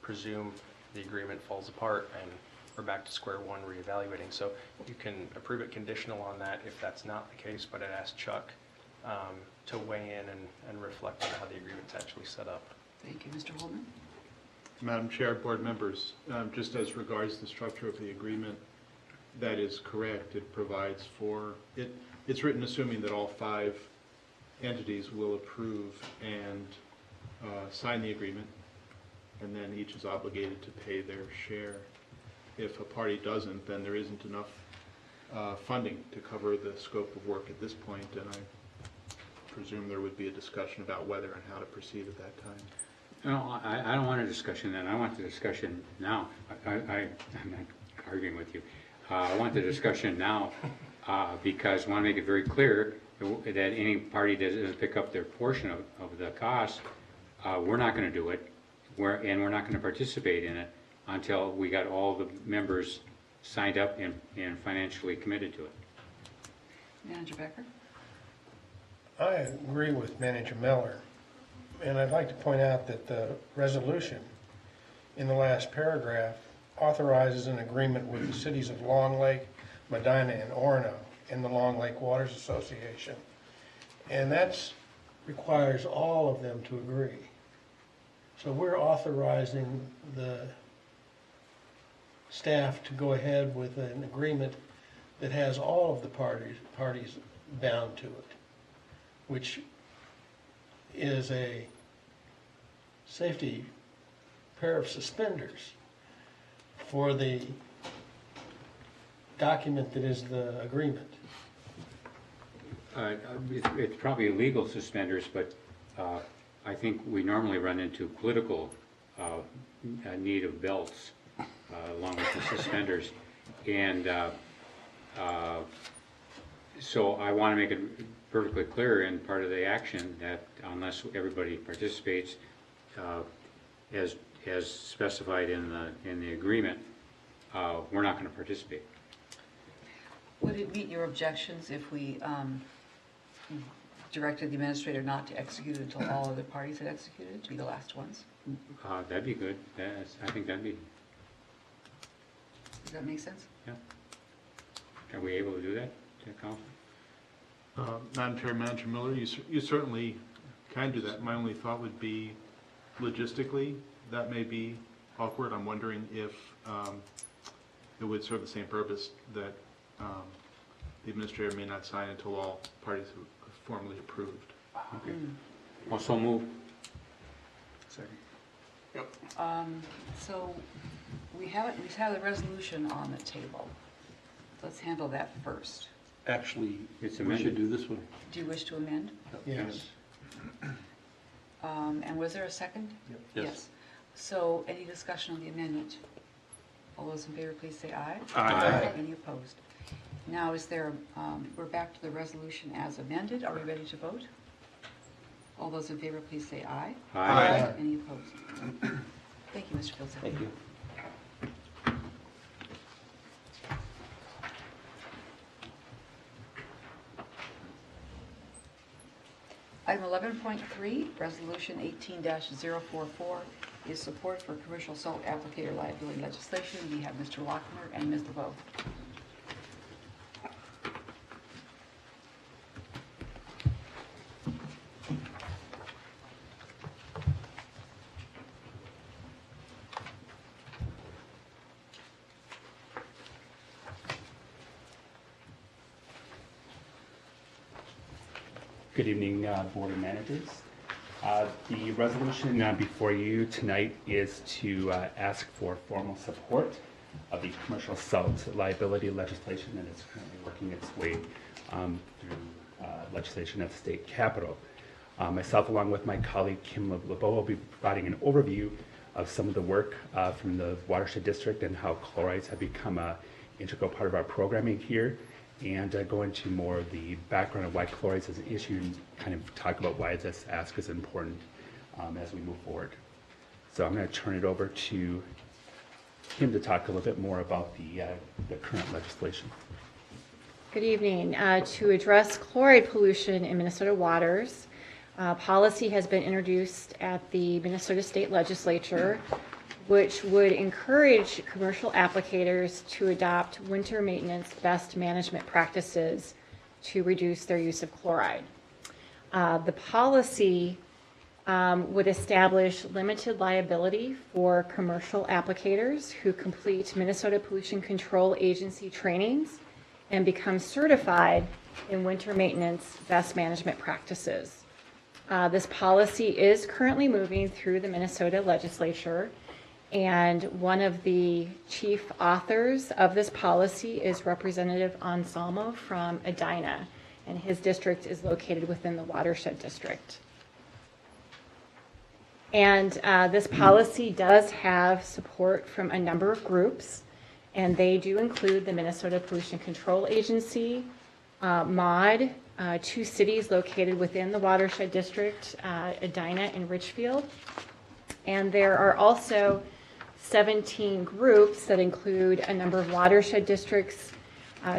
presume the agreement falls apart and we're back to square one reevaluating. So you can approve it conditional on that if that's not the case, but I'd ask Chuck to weigh in and reflect on how the agreement's actually set up. Thank you. Mr. Holman? Madam Chair, board members, just as regards the structure of the agreement, that is correct. It provides for, it's written assuming that all 5 entities will approve and sign the agreement, and then each is obligated to pay their share. If a party doesn't, then there isn't enough funding to cover the scope of work at this point, and I presume there would be a discussion about whether and how to proceed at that time. No, I don't want a discussion then. I want the discussion now. I'm not arguing with you. I want the discussion now because I want to make it very clear that any party that doesn't pick up their portion of the cost, we're not going to do it, and we're not going to participate in it until we got all the members signed up and financially committed to it. Manager Becker? I agree with Manager Miller, and I'd like to point out that the resolution in the last paragraph authorizes an agreement with the cities of Long Lake, Medina, and Orono and the Long Lake Waters Association. And that requires all of them to agree. So we're authorizing the staff to go ahead with an agreement that has all of the parties bound to it, which is a safety pair of suspenders for the document that is the agreement. It's probably legal suspenders, but I think we normally run into political need of belts along with the suspenders. And so I want to make it perfectly clear in part of the action that unless everybody participates as specified in the agreement, we're not going to participate. Would it meet your objections if we directed the administrator not to execute it until all other parties had executed, to be the last ones? That'd be good. I think that'd be, Does that make sense? yeah. Are we able to do that, Council? Madam Chair, Manager Miller, you certainly can do that. My only thought would be logistically, that may be awkward. I'm wondering if it would serve the same purpose that the administrator may not sign until all parties have formally approved. Okay. Also move. Second. So we have the resolution on the table. Let's handle that first. Actually, It's we amended. should do this one. Do you wish to amend? Yes. And was there a second? Yes. So any discussion on the amendment? All those in favor, please say aye. Aye. Any opposed? Now, is there, we're back to the resolution as amended. Are we ready to vote? All those in favor, please say aye. Aye. Any opposed? Thank you, Mr. Filson. Thank you. Item 11.3, Resolution 18-044 is support for commercial salt applicator liability legislation. We have Mr. Lochner and Ms. LeBeau. Good evening, Board of Managers. The resolution before you tonight is to ask for formal support of the commercial salt liability legislation that is currently working its way through legislation at the state capitol. Myself, along with my colleague Kim LeBeau, will be providing an overview of some of the work from the Watershed District and how chlorides have become an integral part of our programming here, and go into more of the background of why chlorides is an issue and kind of talk about why this ask is important as we move forward. So I'm going to turn it over to Kim to talk a little bit more about the current legislation. Good evening. To address chloride pollution in Minnesota waters, policy has been introduced at the Minnesota State Legislature, which would encourage commercial applicators to adopt winter maintenance best management practices to reduce their use of chloride. The policy would establish limited liability for commercial applicators who complete Minnesota Pollution Control Agency trainings and become certified in winter maintenance best management practices. This policy is currently moving through the Minnesota legislature, and one of the chief authors of this policy is Representative Anselmo from Edina, and his district is located within the Watershed District. And this policy does have support from a number of groups, and they do include the Minnesota Pollution Control Agency, MOD, two cities located within the Watershed District, Edina and Richfield. And there are also 17 groups that include a number of watershed districts,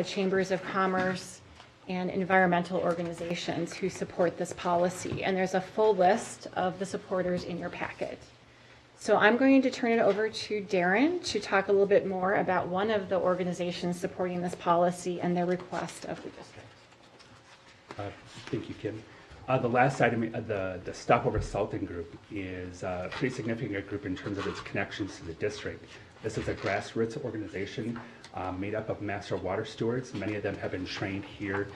chambers of commerce, and environmental organizations who support this policy. And there's a full list of the supporters in your packet. So I'm going to turn it over to Darren to talk a little bit more about one of the organizations supporting this policy and their request of the district. Thank you, Kim. The last item, the Stopover Salting Group, is a pretty significant group in terms of its connections to the district. This is a grassroots organization made up of master water stewards. Many of them have been trained here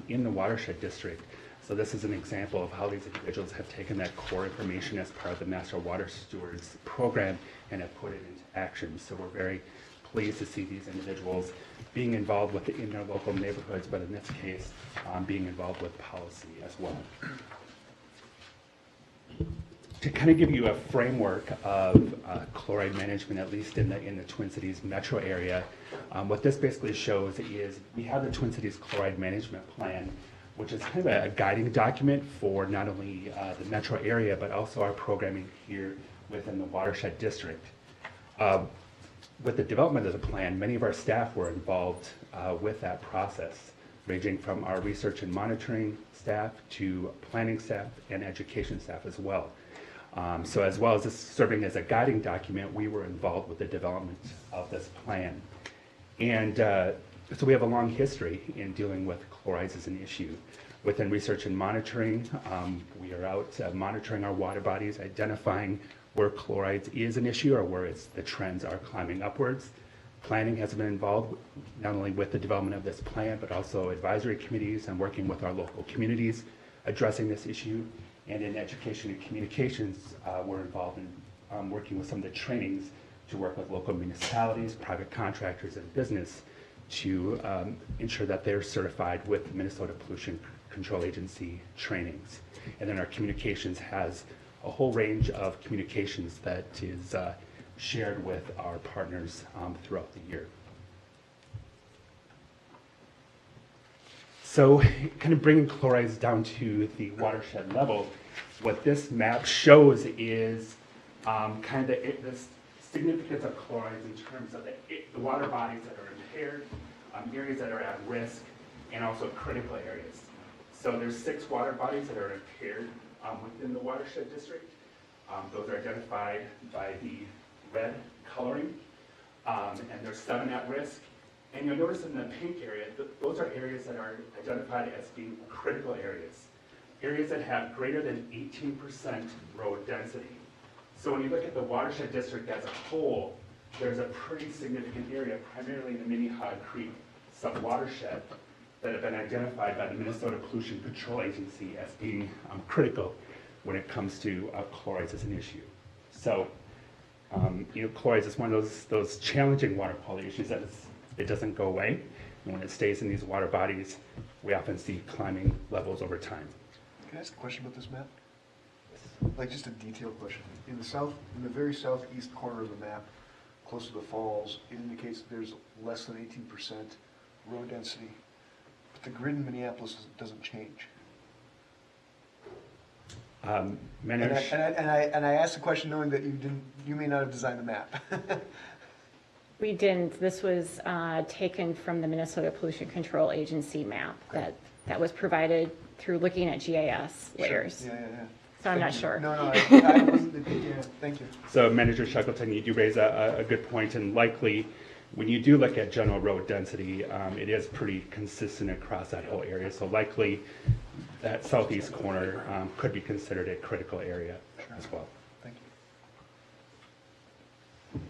in the Watershed District. So this is an example of how these individuals have taken that core information as part of the Master Water Stewards program and have put it into action. So we're very pleased to see these individuals being involved in their local neighborhoods, but in this case, being involved with policy as well. To kind of give you a framework of chloride management, at least in the Twin Cities metro area, what this basically shows is we have the Twin Cities Chloride Management Plan, which is kind of a guiding document for not only the metro area, but also our programming here within the Watershed District. With the development of the plan, many of our staff were involved with that process, ranging from our research and monitoring staff to planning staff and education staff as well. So as well as this serving as a guiding document, we were involved with the development of this plan. And so we have a long history in dealing with chlorides as an issue. Within research and monitoring, we are out monitoring our water bodies, identifying where chlorides is an issue or where the trends are climbing upwards. Planning has been involved not only with the development of this plan, but also advisory committees and working with our local communities addressing this issue. And in education and communications, we're involved in working with some of the trainings to work with local municipalities, private contractors, and business to ensure that they're certified with the Minnesota Pollution Control Agency trainings. And then our communications has a whole range of communications that is shared with our partners throughout the year. So kind of bringing chlorides down to the watershed level, what this map shows is kind of the significance of chlorides in terms of the water bodies that are impaired, areas that are at risk, and also critical areas. So there's 6 water bodies that are impaired within the Watershed District. Those are identified by the red coloring, and there's 7 at risk. And you'll notice in the pink area, those are areas that are identified as being critical areas that have greater than 18% road density. So when you look at the Watershed District as a whole, there's a pretty significant area, primarily in the Minnehaha Creek sub-watershed, that have been identified by the Minnesota Pollution Control Agency as being critical when it comes to chlorides as an issue. So, chlorides is one of those challenging water quality issues that it doesn't go away. And when it stays in these water bodies, we often see climbing levels over time. Can I ask a question about this map? Like just a detailed question. In the very southeast corner of the map, close to the falls, it indicates that there's less than 18% road density. But the grid in Minneapolis doesn't change. And I asked the question knowing that you may not have designed the map. We didn't. This was taken from the Minnesota Pollution Control Agency map that was provided through looking at GIS layers. Sure. Yeah. So I'm not sure. No, I wasn't. Yeah, thank you. So Manager Shackleton, you do raise a good point, and likely when you do look at general road density, it is pretty consistent across that whole area. So likely that southeast corner could be considered a critical area as well. Thank you.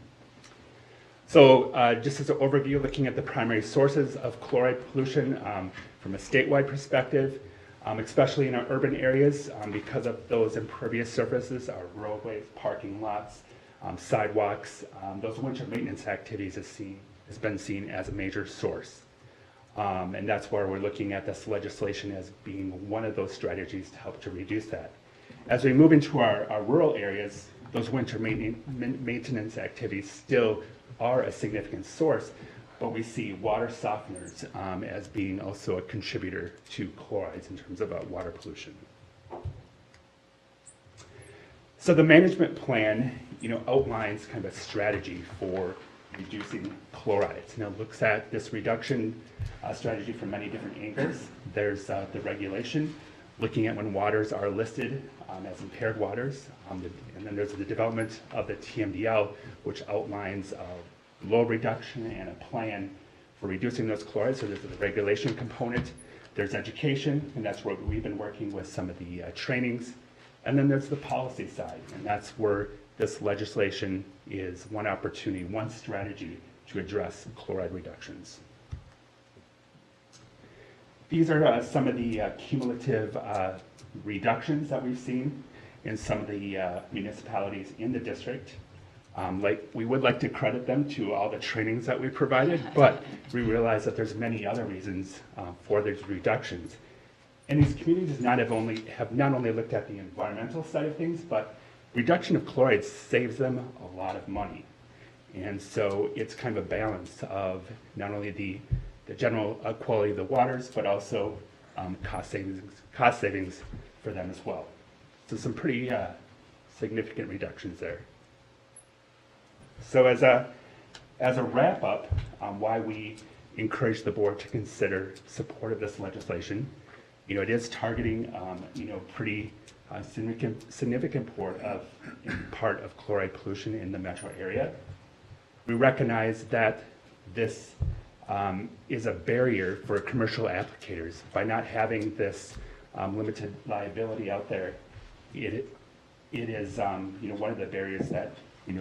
So just as an overview, looking at the primary sources of chloride pollution from a statewide perspective, especially in our urban areas, because of those impervious surfaces, our roadways, parking lots, sidewalks, those winter maintenance activities has been seen as a major source. And that's where we're looking at this legislation as being one of those strategies to help to reduce that. As we move into our rural areas, those winter maintenance activities still are a significant source, but we see water softeners as being also a contributor to chlorides in terms of water pollution. So the management plan, outlines kind of a strategy for reducing chlorides. Now, it looks at this reduction strategy from many different angles. There's the regulation, looking at when waters are listed as impaired waters, and then there's the development of the TMDL, which outlines low reduction and a plan for reducing those chlorides. So there's the regulation component, there's education, and that's where we've been working with some of the trainings, and then there's the policy side, and that's where this legislation is one opportunity, one strategy to address chloride reductions. These are some of the cumulative reductions that we've seen in some of the municipalities in the district. We would like to credit them to all the trainings that we provided, but we realize that there's many other reasons for these reductions. And these communities have not only looked at the environmental side of things, but reduction of chlorides saves them a lot of money. And so it's kind of a balance of not only the general quality of the waters, but also cost savings for them as well. So some pretty significant reductions there. So as a wrap up on why we encourage the board to consider support of this legislation, it is targeting pretty significant part of chloride pollution in the metro area. We recognize that this is a barrier for commercial applicators. By not having this limited liability out there, it is one of the barriers that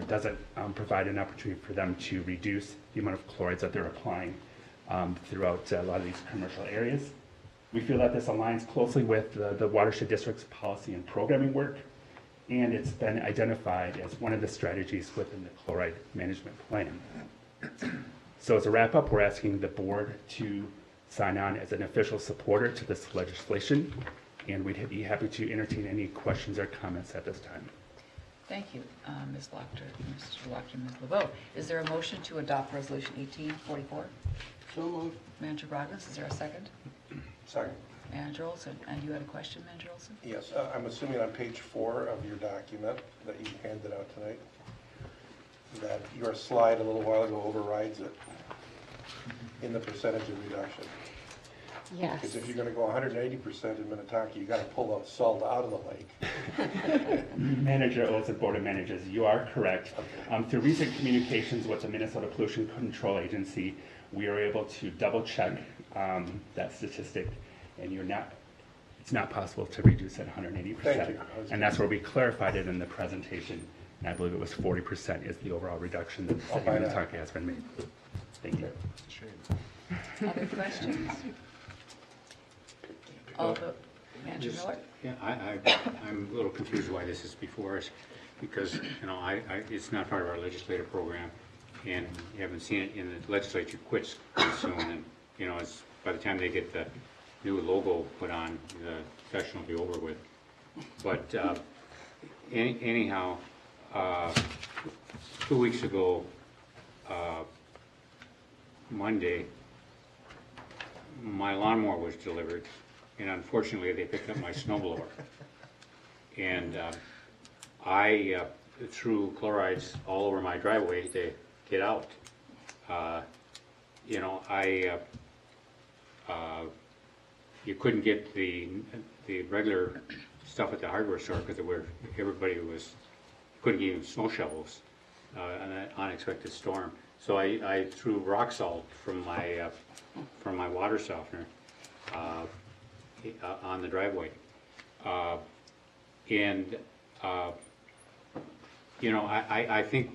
doesn't provide an opportunity for them to reduce the amount of chlorides that they're applying throughout a lot of these commercial areas. We feel that this aligns closely with the Watershed District's policy and programming work, and it's been identified as one of the strategies within the chloride management plan. So as a wrap up, we're asking the board to sign on as an official supporter to this legislation, and we'd be happy to entertain any questions or comments at this time. Thank you, Ms. Lochter, Mr. Lochter, Ms. LeBeau. Is there a motion to adopt Resolution 1844? So moved. Manager Roggins, is there a second? Second. Manager Olson, and you had a question, Manager Olson? Yes, I'm assuming on page 4 of your document that you handed out tonight, that your slide a little while ago overrides it in the percentage of reduction. Yes. Because if you're going to go 180% in Minnehaha, you got to pull the salt out of the lake. Manager Olson, Board of Managers, you are correct. Through recent communications with the Minnesota Pollution Control Agency, we are able to double check that statistic, and it's not possible to reduce at 180%. Thank you. And that's where we clarified it in the presentation, and I believe it was 40% is the overall reduction that the city of Minnehaha has been made. Thank you. Other questions? Manager Miller? Yeah, I'm a little confused why this is before us, because, it's not part of our legislative program, and you haven't seen it in the legislature quits soon, and, it's, by the time they get the new logo put on, the session will be over with. But anyhow, 2 weeks ago, Monday, my lawnmower was delivered, and unfortunately, they picked up my snowblower. And I threw chlorides all over my driveway to get out. You couldn't get the regular stuff at the hardware store because everybody couldn't get even snow shovels on that unexpected storm. So I threw rock salt from my water softener on the driveway. I think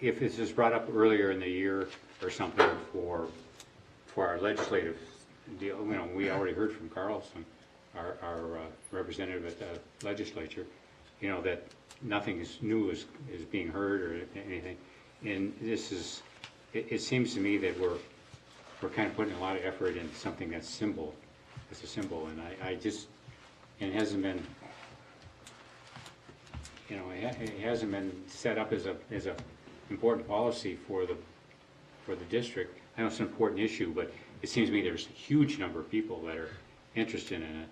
if this is brought up earlier in the year or something for our legislative deal, we already heard from Carlson, our representative at the legislature, that nothing new is being heard or anything. And it seems to me that we're kind of putting a lot of effort into something that's simple. It's a symbol, and it hasn't been, it hasn't been set up as a important policy for the district. I know it's an important issue, but it seems to me there's a huge number of people that are interested in it,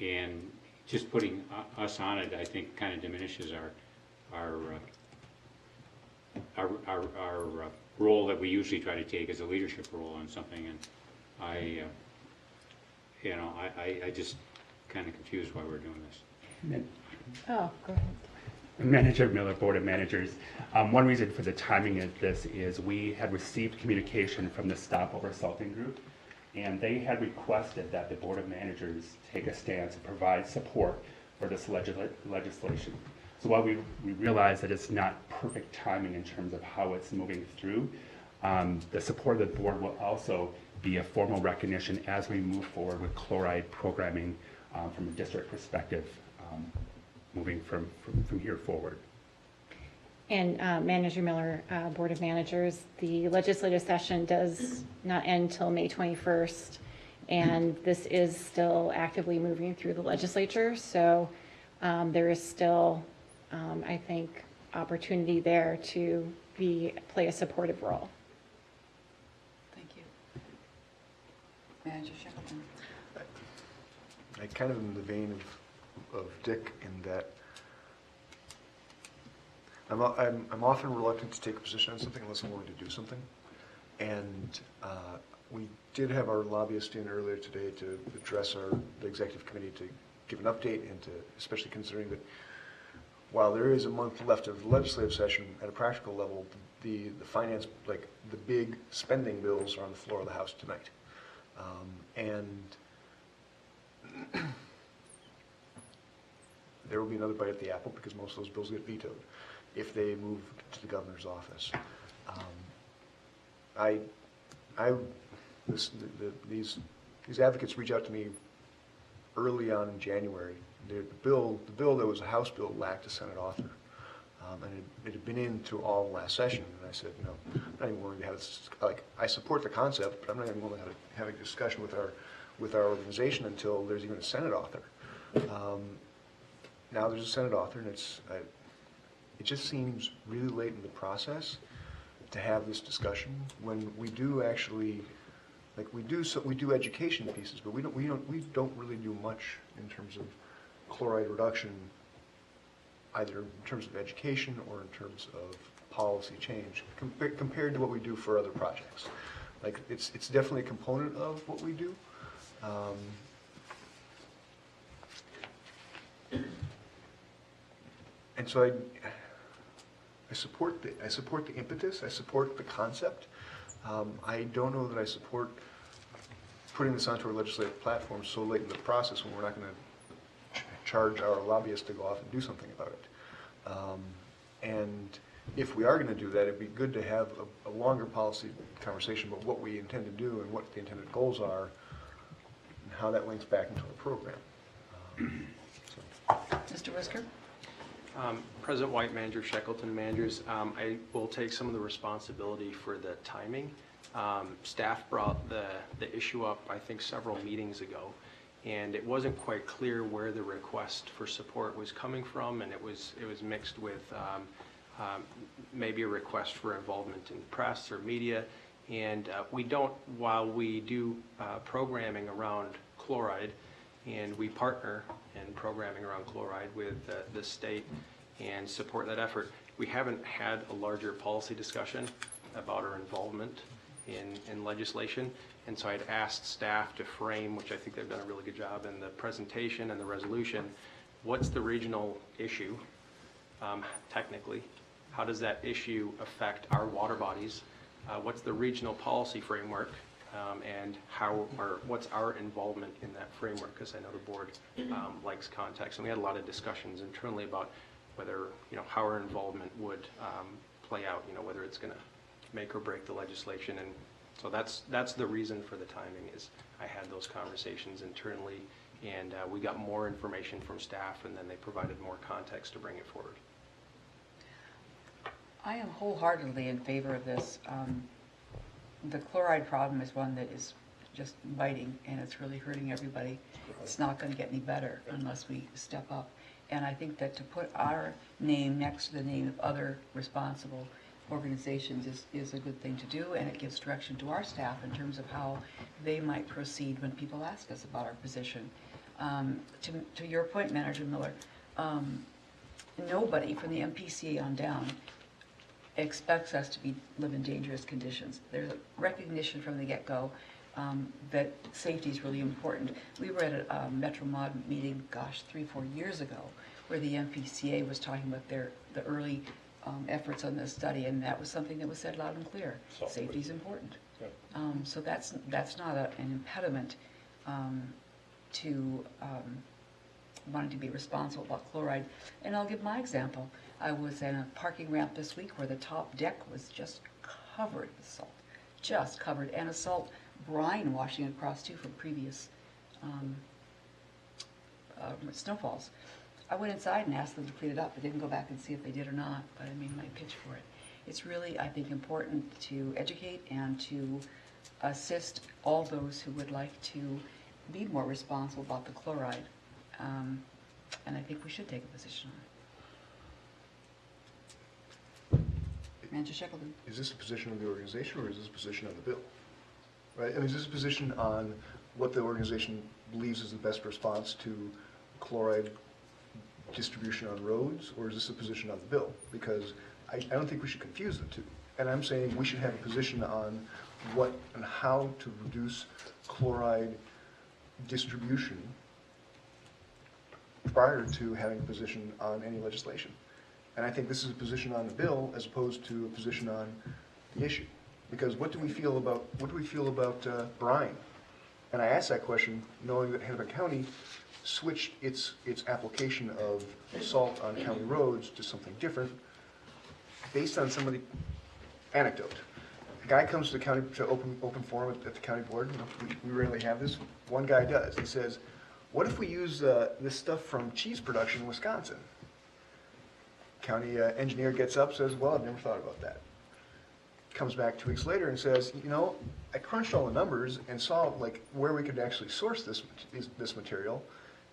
and just putting us on it, I think, kind of diminishes role that we usually try to take as a leadership role on something, and I just kind of confused why we're doing this. Oh, go ahead. Manager Miller, Board of Managers. One reason for the timing of this is we had received communication from the Stopover Salting Group, and they had requested that the Board of Managers take a stance and provide support for this legislation. So while we realize that it's not perfect timing in terms of how it's moving through, the support of the board will also be a formal recognition as we move forward with chloride programming from a district perspective, moving from here forward. And Manager Miller, Board of Managers, the legislative session does not end till May 21st, and this is still actively moving through the legislature, so there is still, I think, opportunity there to play a supportive role. Thank you. Manager Shackleton. I kind of am in the vein of Dick in that I'm often reluctant to take a position on something unless I'm willing to do something. And we did have our lobbyist in earlier today to address the executive committee to give an update, and to, especially considering that while there is a month left of the legislative session, at a practical level, the finance, like the big spending bills are on the floor of the House tonight. And there will be another bite at the apple because most of those bills get vetoed if they move to the governor's office. These advocates reach out to me early on in January. The bill that was a House bill lacked a Senate author. And it had been into all last session, and I said, no, I'm not even willing to have this, like, I support the concept, but I'm not even willing to have a discussion with our organization until there's even a Senate author. Now there's a Senate author, and it just seems really late in the process to have this discussion when we do actually, like, we do education pieces, but we don't really do much in terms of chloride reduction, either in terms of education or in terms of policy change, compared to what we do for other projects. Like, it's definitely a component of what we do. And so I support the impetus. I support the concept. I don't know that I support putting this onto our legislative platform so late in the process when we're not going to charge our lobbyists to go off and do something about it. And if we are going to do that, it'd be good to have a longer policy conversation about what we intend to do and what the intended goals are and how that links back into our program. Mr. Whisker? President White, Manager Shackleton, Managers, I will take some of the responsibility for the timing. Staff brought the issue up, I think, several meetings ago, and it wasn't quite clear where the request for support was coming from, and it was mixed with maybe a request for involvement in press or media. And we don't, while we do programming around chloride, and we partner in programming around chloride with the state and support that effort, we haven't had a larger policy discussion about our involvement in legislation. And so I'd asked staff to frame, which I think they've done a really good job in the presentation and the resolution, what's the regional issue technically? How does that issue affect our water bodies? What's the regional policy framework? And what's our involvement in that framework? Because I know the board likes context, and we had a lot of discussions internally about whether, how our involvement would play out, whether it's going to make or break the legislation. And so that's the reason for the timing, is I had those conversations internally, and we got more information from staff, and then they provided more context to bring it forward. I am wholeheartedly in favor of this. The chloride problem is one that is just biting, and it's really hurting everybody. It's not going to get any better unless we step up. And I think that to put our name next to the name of other responsible organizations is a good thing to do, and it gives direction to our staff in terms of how they might proceed when people ask us about our position. To your point, Manager Miller, nobody from the MPCA on down expects us to live in dangerous conditions. There's a recognition from the get-go that safety is really important. We were at a Metro Mod meeting, 3-4 years ago, where the MPCA was talking about the early efforts on this study, and that was something that was said loud and clear. Safety is important. So that's not an impediment to wanting to be responsible about chloride. And I'll give my example. I was in a parking ramp this week where the top deck was just covered with salt, just covered, and a salt brine washing across too from previous snowfalls. I went inside and asked them to clean it up. I didn't go back and see if they did or not, but I made my pitch for it. It's really, I think, important to educate and to assist all those who would like to be more responsible about the chloride. And I think we should take a position on it. Manager Shackleton. Is this a position of the organization, or is this a position on the bill? Right? I mean, is this a position on what the organization believes is the best response to chloride distribution on roads, or is this a position on the bill? Because I don't think we should confuse the two. And I'm saying we should have a position on what and how to reduce chloride distribution prior to having a position on any legislation. And I think this is a position on the bill as opposed to a position on the issue. Because what do we feel about brine? And I asked that question knowing that Hennepin County switched its application of salt on county roads to something different based on somebody anecdote. A guy comes to the county to open forum at the county board. We rarely have this. One guy does. He says, "What if we use this stuff from cheese production in Wisconsin?" County engineer gets up, says, "Well, I've never thought about that." Comes back 2 weeks later and says, "You know, I crunched all the numbers and saw like where we could actually source this material,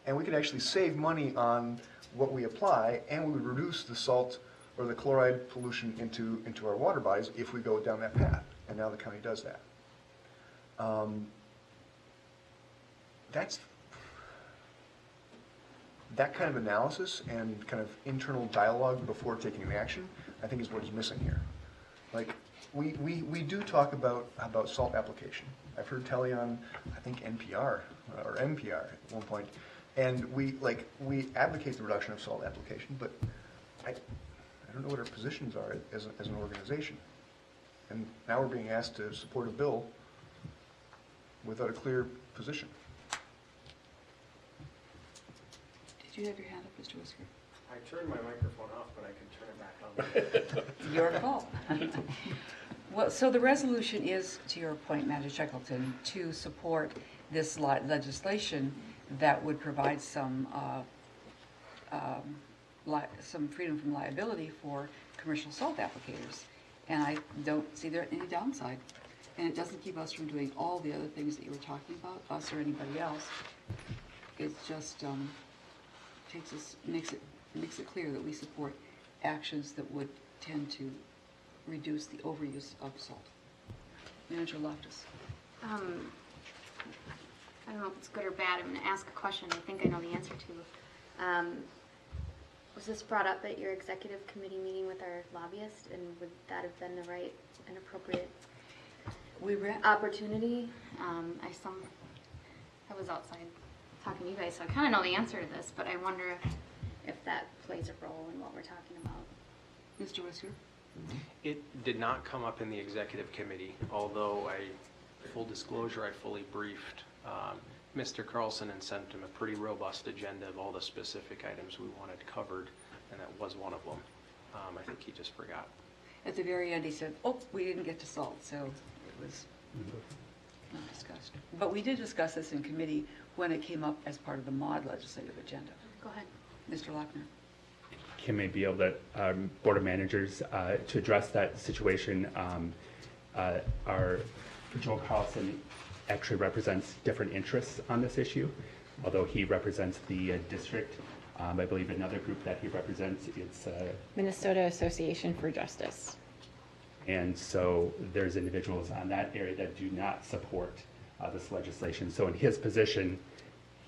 and we could actually save money on what we apply, and we would reduce the salt or the chloride pollution into our water bodies if we go down that path." And now the county does that. That kind of analysis and kind of internal dialogue before taking an action, I think is what is missing here. Like, we do talk about salt application. I've heard Telly on, I think, NPR or NPR at one point, and we advocate the reduction of salt application, but I don't know what our positions are as an organization. And now we're being asked to support a bill without a clear position. Did you have your hand up, Mr. Whisker? I turned my microphone off, but I can turn it back on. Your call. Well, so the resolution is, to your point, Manager Shackleton, to support this legislation that would provide some freedom from liability for commercial salt applicators. And I don't see there any downside. And it doesn't keep us from doing all the other things that you were talking about, us or anybody else. It just makes it clear that we support actions that would tend to reduce the overuse of salt. Manager Loftus. I don't know if it's good or bad. I'm going to ask a question I think I know the answer to. Was this brought up at your executive committee meeting with our lobbyist, and would that have been the right and appropriate opportunity? I was outside talking to you guys, so I kind of know the answer to this, but I wonder if that plays a role in what we're talking about. Mr. Whisker? It did not come up in the executive committee, although full disclosure, I fully briefed Mr. Carlson and sent him a pretty robust agenda of all the specific items we wanted covered, and that was one of them. I think he just forgot. At the very end, he said, "Oh, we didn't get to salt," so it was not discussed. But we did discuss this in committee when it came up as part of the MOD legislative agenda. Go ahead. Mr. Lochner. Kim may be able to, Board of Managers, to address that situation. Our Joel Carlson actually represents different interests on this issue, although he represents the district. I believe another group that he represents is Minnesota Association for Justice. And so there's individuals on that area that do not support this legislation. So in his position,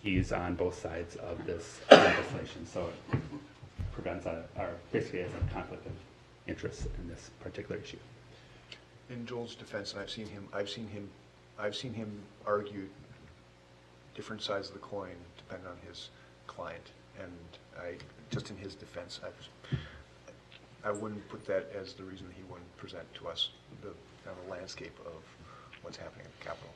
he's on both sides of this legislation. So it runs are basically as a conflict of interest in this particular issue. In Joel's defense, and I've seen him argue different sides of the coin depending on his client, and just in his defense, I wouldn't put that as the reason he wouldn't present to us the landscape of what's happening at the Capitol.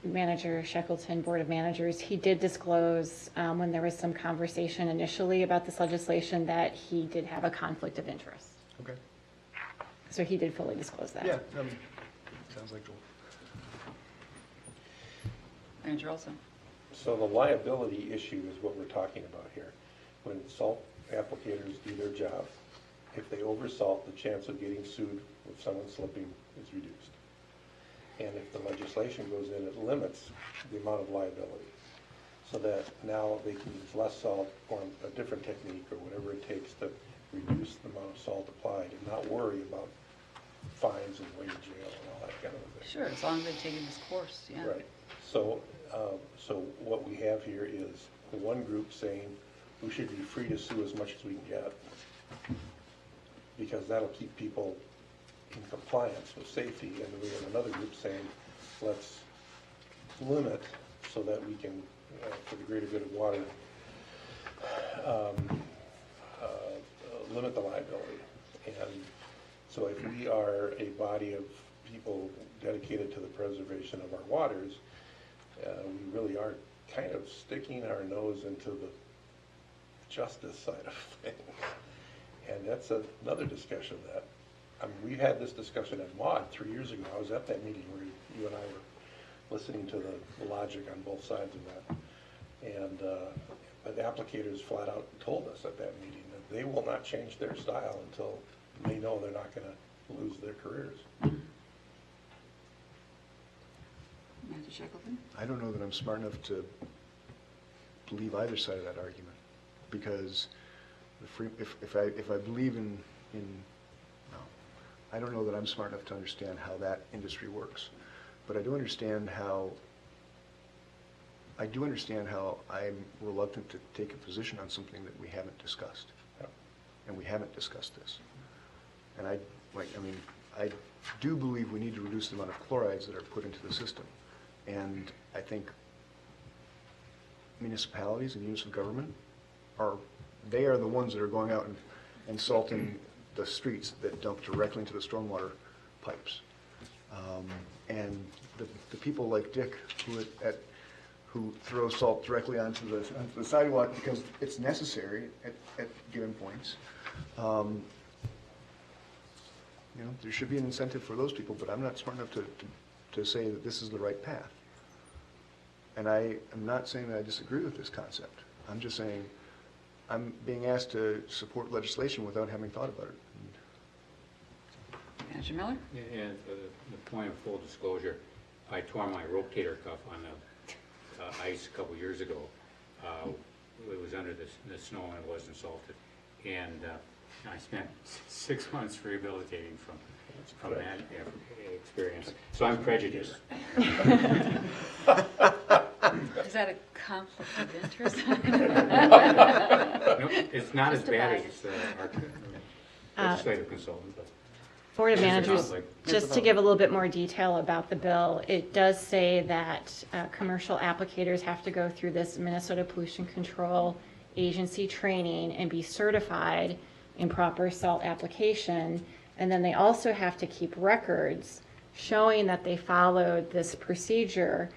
Manager Shackleton, Board of Managers, he did disclose when there was some conversation initially about this legislation that he did have a conflict of interest. Okay. So he did fully disclose that. Yeah, sounds like Joel. Manager Olson. So the liability issue is what we're talking about here. When salt applicators do their job, if they oversalt, the chance of getting sued with someone slipping is reduced. And if the legislation goes in, it limits the amount of liability, so that now they can use less salt or a different technique or whatever it takes to reduce the amount of salt applied and not worry about fines and going to jail and all that kind of thing. Sure, as long as they've taken this course, yeah. Right. So, so what we have here is one group saying we should be free to sue as much as we can get, because that'll keep people in compliance with safety, and then we have another group saying let's limit so that we can, for the greater good of water, limit the liability. And so if we are a body of people dedicated to the preservation of our waters, we really are kind of sticking our nose into the justice side of things. And that's another discussion that, I mean, we had this discussion at MAUD 3 years ago. I was at that meeting where you and I were listening to the logic on both sides of that. And but applicators flat out told us at that meeting that they will not change their style until they know they're not going to lose their careers. Manager Shackleton? I don't know that I'm smart enough to believe either side of that argument, because if I believe in no, I don't know that I'm smart enough to understand how that industry works, but I do understand how I'm reluctant to take a position on something that we haven't discussed, and we haven't discussed this. And I do believe we need to reduce the amount of chlorides that are put into the system. And I think municipalities and units of government are the ones that are going out and salting the streets that dump directly into the stormwater pipes. And the people like Dick who throw salt directly onto the sidewalk because it's necessary at given points. You know, there should be an incentive for those people, but I'm not smart enough to say that this is the right path. And I am not saying that I disagree with this concept. I'm just saying I'm being asked to support legislation without having thought about it. Manager Miller? And for the point of full disclosure, I tore my rotator cuff on the ice a couple years ago. It was under the snow and it wasn't salted. And I spent 6 months rehabilitating from that experience. So I'm prejudiced. Is that a conflict of interest? No, it's not as bad as our legislative consultant, but Board of there's a Managers, conflict. just to give a little bit more detail about the bill, it does say that commercial applicators have to go through this Minnesota Pollution Control Agency training and be certified in proper salt application. And then they also have to keep records showing that they followed this procedure,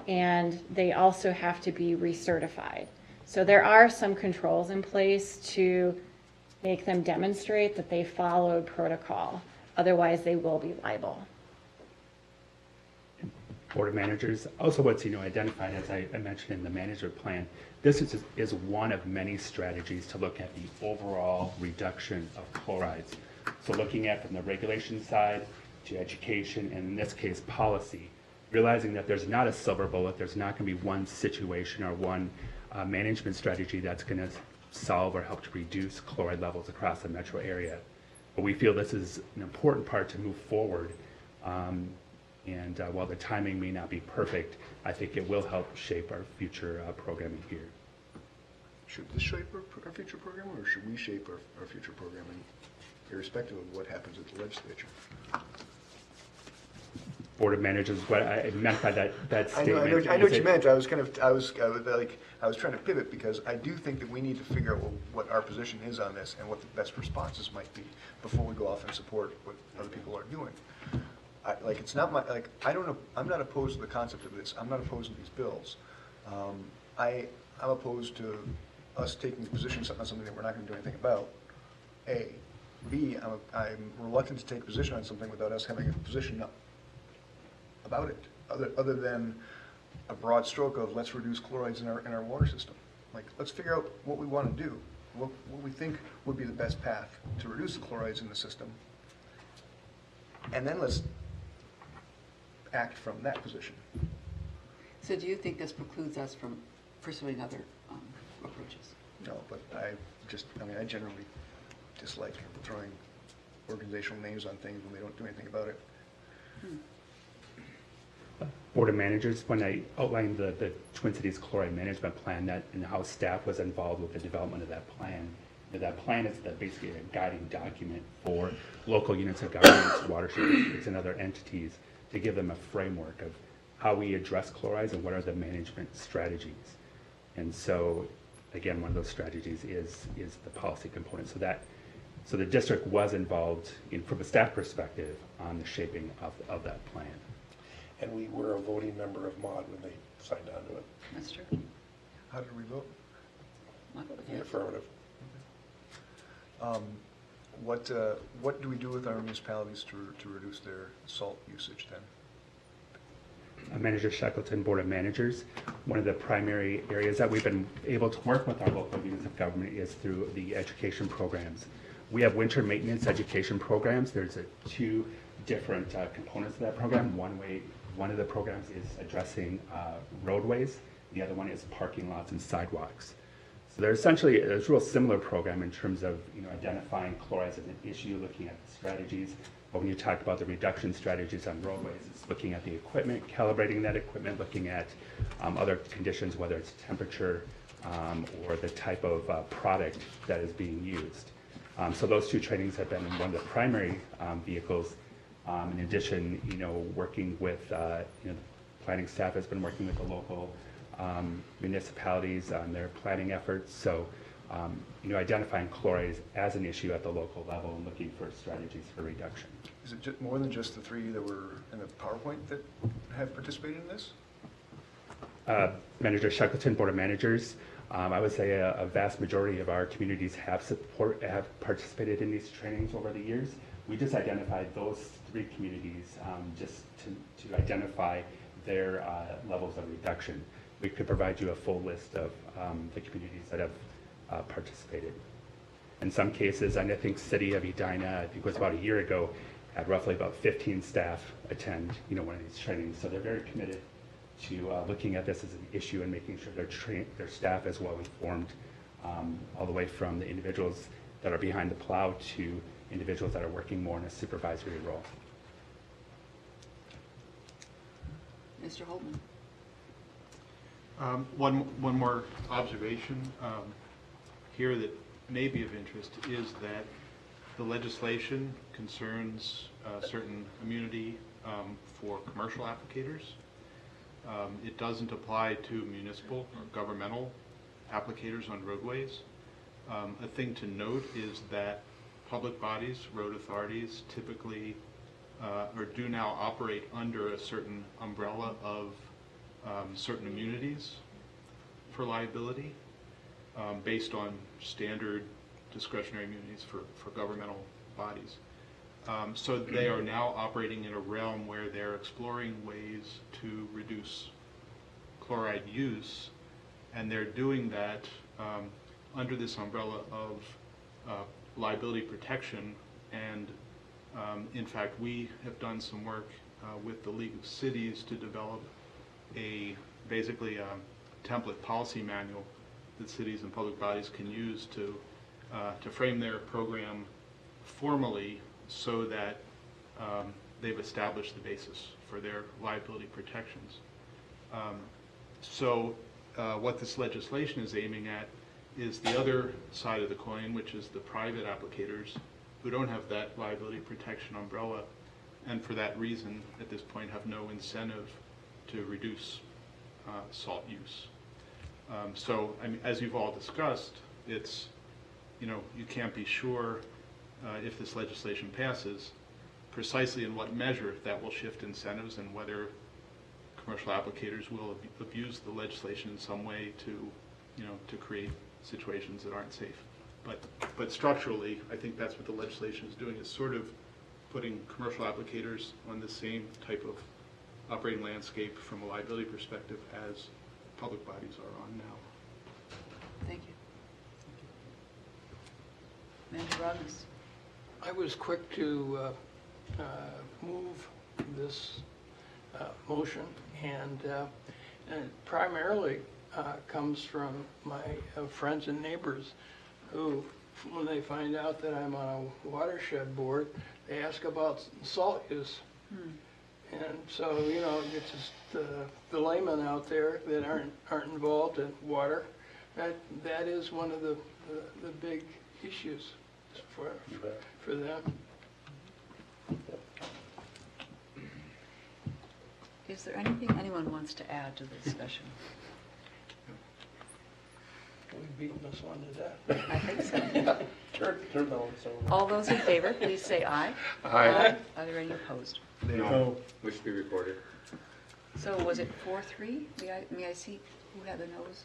and they also have to be recertified. So there are some controls in place to make them demonstrate that they followed protocol. Otherwise, they will be liable. Board of Managers, also what's identified, as I mentioned in the management plan, this is one of many strategies to look at the overall reduction of chlorides. So looking at from the regulation side to education, and in this case policy, realizing that there's not a silver bullet, there's not going to be one situation or one management strategy that's going to solve or help to reduce chloride levels across the metro area. But we feel this is an important part to move forward. And while the timing may not be perfect, I think it will help shape our future programming here. should this shape our future program, or should we shape our future programming, irrespective of what happens at the legislature? Board of Managers, what I meant by that statement. I know what you meant. I was trying to pivot, because I do think that we need to figure out what our position is on this and what the best responses might be before we go off and support what other people are doing. It's not my, I don't know, I'm not opposed to the concept of this. I'm not opposed to these bills. I'm opposed to us taking a position on something that we're not going to do anything about, A. B, I'm reluctant to take a position on something without us having a position about it, other than a broad stroke of let's reduce chlorides in our water system. Let's figure out what we want to do, what we think would be the best path to reduce the chlorides in the system, and then let's act from that position. So do you think this precludes us from pursuing other approaches? No, but I generally dislike throwing organizational names on things when they don't do anything about it. Board of Managers, when I outlined the Twin Cities Chloride Management Plan, and how staff was involved with the development of that plan. That plan is basically a guiding document for local units of government, watershed districts, and other entities to give them a framework of how we address chlorides and what are the management strategies. And so, again, one of those strategies is the policy component. So the district was involved from a staff perspective on the shaping of that plan. And we were a voting member of MOD when they signed on to it. That's true. How did we vote? I voted In the yes. affirmative. What do we do with our municipalities to reduce their salt usage then? Manager Shackleton, Board of Managers, one of the primary areas that we've been able to work with our local units of government is through the education programs. We have winter maintenance education programs. There's two different components of that program. One of the programs is addressing roadways. The other one is parking lots and sidewalks. So they're essentially a real similar program in terms of identifying chlorides as an issue, looking at the strategies. But when you talk about the reduction strategies on roadways, it's looking at the equipment, calibrating that equipment, looking at other conditions, whether it's temperature or the type of product that is being used. So those two trainings have been one of the primary vehicles. In addition, working with, the planning staff has been working with the local municipalities on their planning efforts. So, identifying chlorides as an issue at the local level and looking for strategies for reduction. Is it more than just the three that were in the PowerPoint that have participated in this? Manager Shackleton, Board of Managers. I would say a vast majority of our communities have participated in these trainings over the years. We just identified those three communities just to identify their levels of reduction. We could provide you a full list of the communities that have participated. In some cases, and I think City of Edina, I think it was about a year ago, had roughly about 15 staff attend one of these trainings. So they're very committed to looking at this as an issue and making sure their staff is well informed, all the way from the individuals that are behind the plow to individuals that are working more in a supervisory role. Mr. Holtman. One more observation here that may be of interest is that the legislation concerns certain immunity for commercial applicators. It doesn't apply to municipal or governmental applicators on roadways. A thing to note is that public bodies, road authorities, typically or do now operate under a certain umbrella of certain immunities for liability based on standard discretionary immunities for governmental bodies. So they are now operating in a realm where they're exploring ways to reduce chloride use, and they're doing that under this umbrella of liability protection. And in fact, we have done some work with the League of Cities to develop basically a template policy manual that cities and public bodies can use to frame their program formally so that they've established the basis for their liability protections. So what this legislation is aiming at is the other side of the coin, which is the private applicators who don't have that liability protection umbrella, and for that reason, at this point, have no incentive to reduce salt use. So, I mean, as you've all discussed, it's, you know, you can't be sure if this legislation passes precisely in what measure that will shift incentives and whether commercial applicators will abuse the legislation in some way to, you know, to create situations that aren't safe. But structurally, I think that's what the legislation is doing, is sort of putting commercial applicators on the same type of operating landscape from a liability perspective as public bodies are on now. Thank you. Manager Robbins. I was quick to move this motion, and it primarily comes from my friends and neighbors who, when they find out that I'm on a watershed board, they ask about salt use. And so, you know, it's just the laymen out there that aren't involved in water. That is one of the big issues for them. Is there anything anyone wants to add to the discussion? We've beaten this one to death. I think so. Turn the lights over. All those in favor, please say aye. Aye. Are there any opposed? No. Which be recorded. So was it 4-3? May I see who had the noes?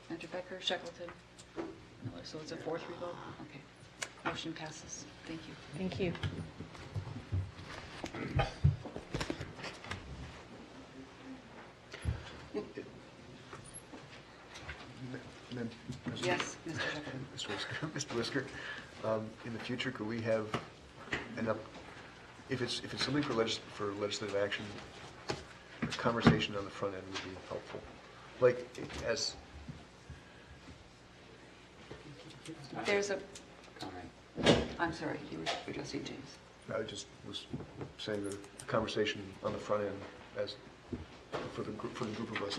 Manager Becker, Shackleton? Miller. So it's a 4-3 vote? Okay. Motion passes. Thank you. Thank you. Yes, Mr. Shackleton. Mr. Whisker, in the future, could we have if it's something for legislative action, a conversation on the front end would be helpful. Like, as... There's a... Comment. I'm sorry, you were addressing James. I just was saying the conversation on the front end as for the group of us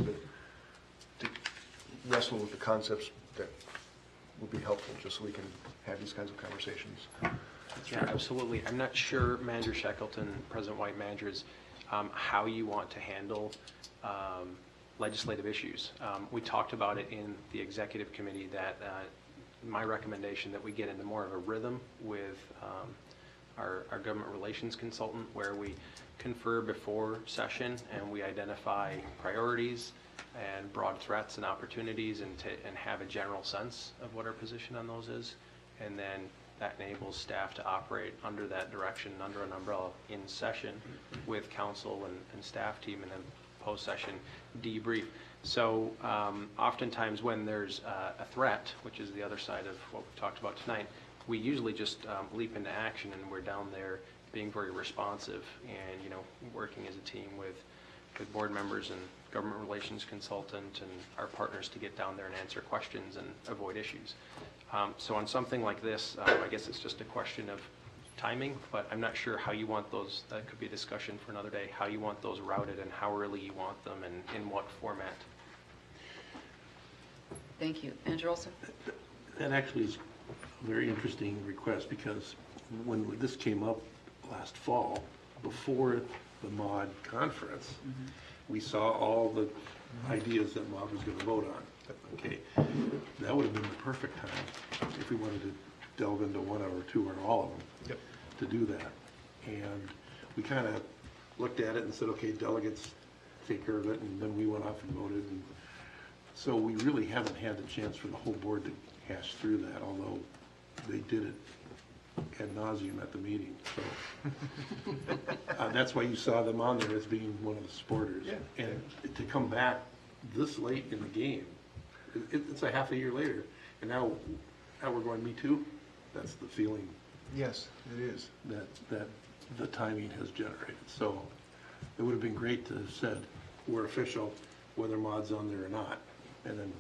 to wrestle with the concepts that will be helpful, just so we can have these kinds of conversations. Yeah, absolutely. I'm not sure, Manager Shackleton, President White, managers, how you want to handle legislative issues. We talked about it in the executive committee that my recommendation that we get into more of a rhythm with our government relations consultant, where we confer before session and we identify priorities and broad threats and opportunities, and have a general sense of what our position on those is, and then that enables staff to operate under that direction, under an umbrella in session with council and staff team, and then post-session debrief. So oftentimes when there's a threat, which is the other side of what we've talked about tonight, we usually just leap into action, and we're down there being very responsive and, you know, working as a team with board members and government relations consultant and our partners to get down there and answer questions and avoid issues. So on something like this, I guess it's just a question of timing, but I'm not sure how you want those, that could be a discussion for another day, how you want those routed and how early you want them and in what format. Thank you. Andrew Olson? That actually is a very interesting request, because when this came up last fall, before the MOD conference, we saw all the ideas that MOD was going to vote on. Okay, that would have been the perfect time if we wanted to delve into one or two or all of them to do that. And we kind of looked at it and said, okay, delegates take care of it, and then we went off and voted. And so we really haven't had the chance for the whole board to hash through that, although they did it ad nauseum at the meeting. So that's why you saw them on there as being one of the supporters. Yeah. And to come back this late in the game, it's a half a year later, and now we're going, me too. That's the feeling. Yes, it is. That the timing has generated. So it would have been great to have said, we're official, whether MOD's on there or not, and then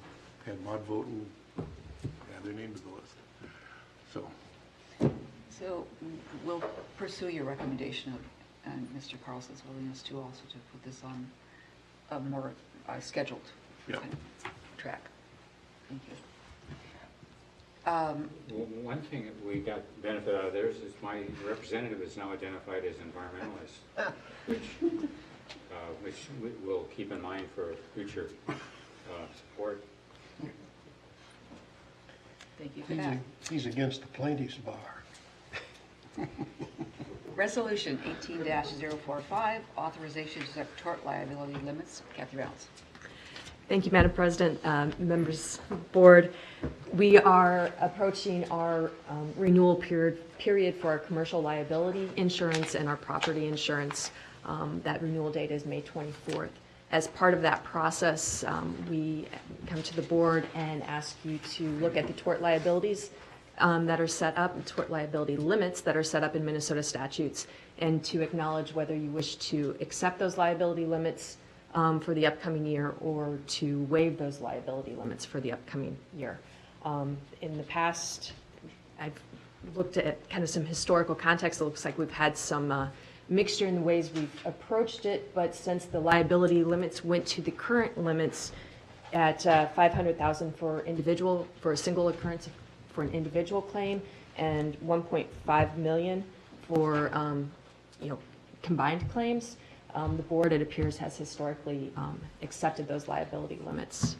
had MOD vote and add their name to the list. So we'll pursue your recommendation of, and Mr. Carlson's willingness to also to put this on a more scheduled kind of track. Thank you. Well, one thing that we got benefit out of theirs is my representative is now identified as environmentalist, which we'll keep in mind for future support. Thank you for that. He's against the plaintiff's bar. Resolution 18-045, authorization to set tort liability limits. Kathy Reynolds. Thank you, Madam President, members of the board. We are approaching our renewal period for our commercial liability insurance and our property insurance. That renewal date is May 24th. As part of that process, we come to the board and ask you to look at the tort liabilities that are set up, tort liability limits that are set up in Minnesota statutes, and to acknowledge whether you wish to accept those liability limits for the upcoming year or to waive those liability limits for the upcoming year. In the past, I've looked at kind of some historical context. It looks like we've had some mixture in the ways we've approached it, but since the liability limits went to the current limits at $500,000 for a single occurrence for an individual claim and $1.5 million for combined claims, the board, it appears, has historically accepted those liability limits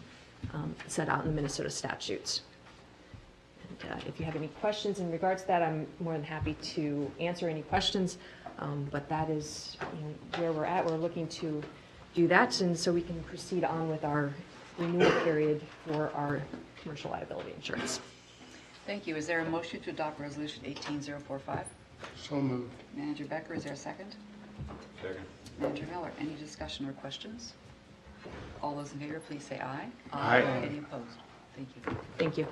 set out in the Minnesota statutes. And if you have any questions in regards to that, I'm more than happy to answer any questions. But that is where we're at. We're looking to do that, and so we can proceed on with our renewal period for our commercial liability insurance. Thank you. Is there a motion to adopt Resolution 18-045? So moved. Manager Becker, is there a second? Second. Manager Miller, any discussion or questions? All those in favor, please say aye. Aye. Any opposed? Thank you. Thank you.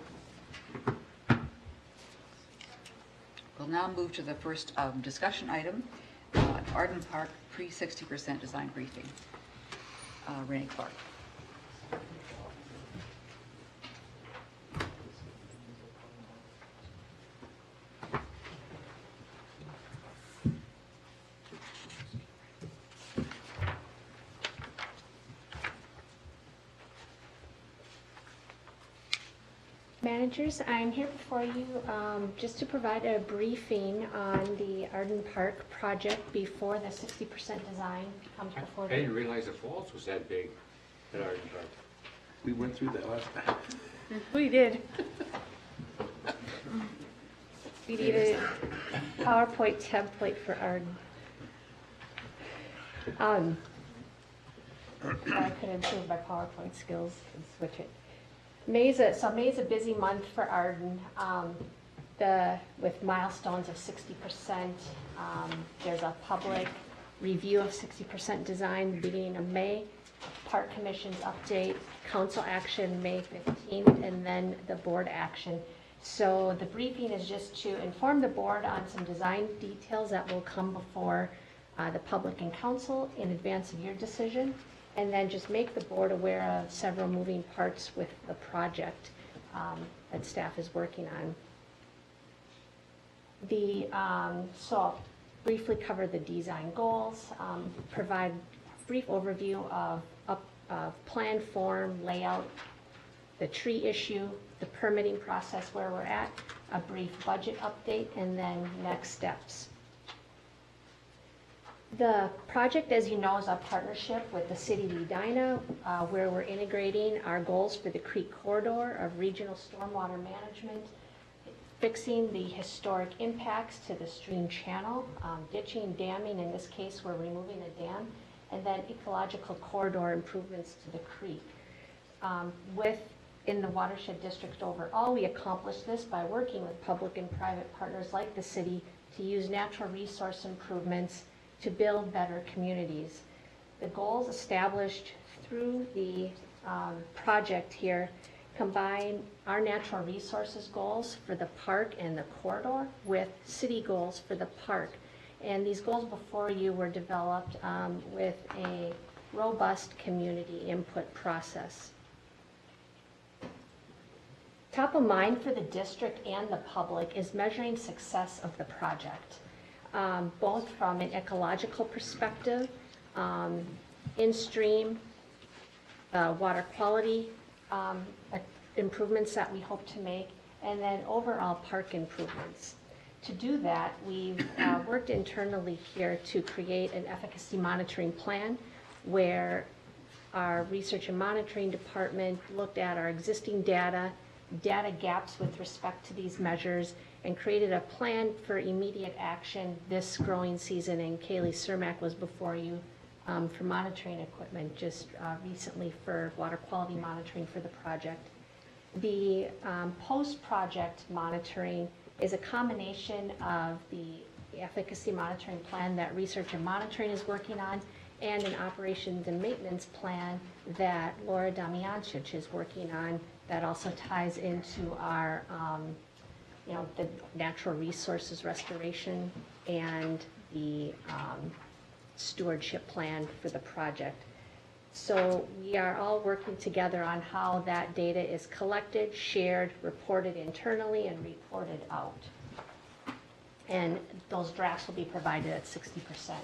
We'll now move to the first discussion item, Arden Park pre-60% design briefing. Renee Clark. Managers, I'm here before you just to provide a briefing on the Arden Park project before the 60% design comes before. I didn't realize the falls was that big at Arden Park. We went through that last time. We did. We needed a PowerPoint template for Arden. I could improve my PowerPoint skills and switch it. May's a busy month for Arden. With milestones of 60%, there's a public review of 60% design the beginning of May, Park Commission's update, council action May 15th, and then the board action. So the briefing is just to inform the board on some design details that will come before the public and council in advance of your decision, and then just make the board aware of several moving parts with the project that staff is working on. So I'll briefly cover the design goals, provide a brief overview of plan form, layout, the tree issue, the permitting process where we're at, a brief budget update, and then next steps. The project, as you know, is a partnership with the City of Edina, where we're integrating our goals for the creek corridor of regional stormwater management, fixing the historic impacts to the stream channel, ditching, damming, in this case we're removing a dam, and then ecological corridor improvements to the creek. In the Watershed District overall, we accomplish this by working with public and private partners like the city to use natural resource improvements to build better communities. The goals established through the project here combine our natural resources goals for the park and the corridor with city goals for the park. And these goals before you were developed with a robust community input process. Top of mind for the district and the public is measuring success of the project. Both from an ecological perspective, in-stream, water quality improvements that we hope to make, and then overall park improvements. To do that, we've worked internally here to create an efficacy monitoring plan where our research and monitoring department looked at our existing data gaps with respect to these measures, and created a plan for immediate action this growing season. And Kaylee Cermak was before you for monitoring equipment just recently for water quality monitoring for the project. The post-project monitoring is a combination of the efficacy monitoring plan that research and monitoring is working on and an operations and maintenance plan that Laura Damiancic is working on that also ties into our, the natural resources restoration and the stewardship plan for the project. So we are all working together on how that data is collected, shared, reported internally, and reported out. And those drafts will be provided at 60%.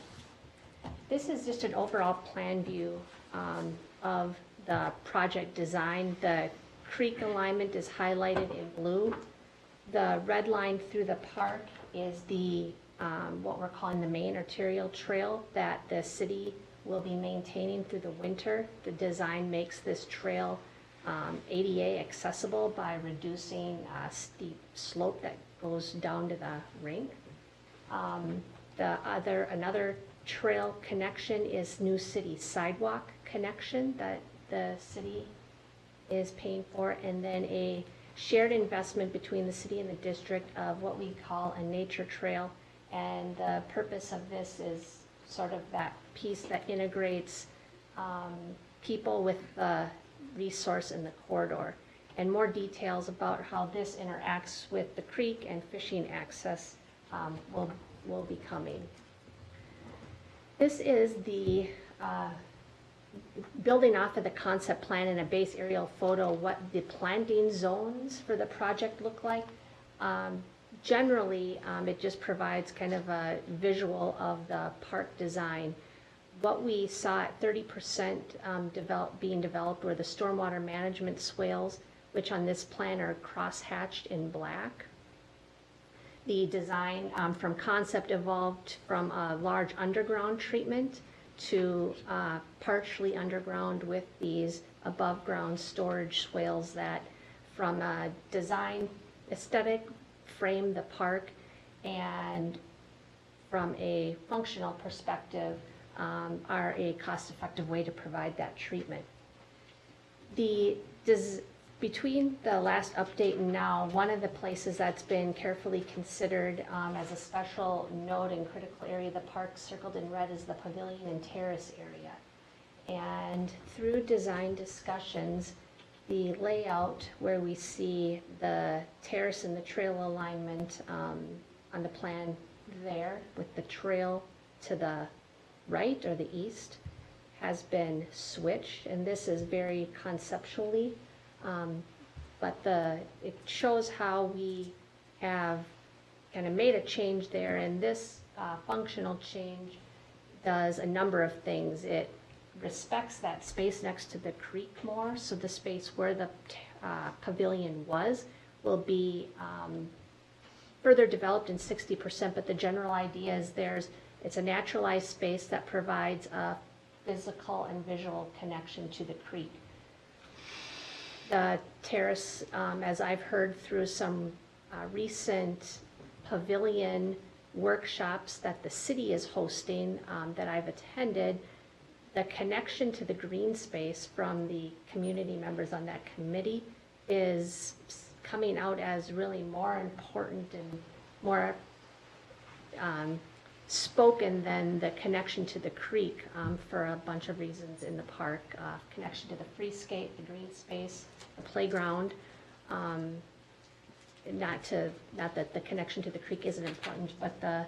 This is just an overall plan view of the project design. The creek alignment is highlighted in blue. The red line through the park is the what we're calling the main arterial trail that the city will be maintaining through the winter. The design makes this trail ADA accessible by reducing a steep slope that goes down to the rink. Another trail connection is new city sidewalk connection that the city is paying for, and then a shared investment between the city and the district of what we call a nature trail. And the purpose of this is sort of that piece that integrates people with the resource in the corridor. And more details about how this interacts with the creek and fishing access will be coming. This is the building off of the concept plan in a base aerial photo, what the planting zones for the project look like. Generally, it just provides kind of a visual of the park design. What we saw at 30% being developed were the stormwater management swales, which on this plan are cross-hatched in black. The design from concept evolved from a large underground treatment to partially underground with these above-ground storage swales that, from a design aesthetic, frame the park, and from a functional perspective are a cost-effective way to provide that treatment. Between the last update and now, one of the places that's been carefully considered as a special note and critical area of the park circled in red is the Pavilion and Terrace area. And through design discussions, the layout where we see the terrace and the trail alignment on the plan there with the trail to the right or the east has been switched, and this is very conceptually, but it shows how we have kind of made a change there, and this functional change does a number of things. It respects that space next to the creek more, so the space where the pavilion was will be further developed in 60%, but the general idea is it's a naturalized space that provides a physical and visual connection to the creek. The terrace, as I've heard through some recent pavilion workshops that the city is hosting that I've attended, the connection to the green space from the community members on that committee is coming out as really more important and more spoken than the connection to the creek for a bunch of reasons in the park. Connection to the free skate, the green space, the playground. Not that the connection to the creek isn't important, but the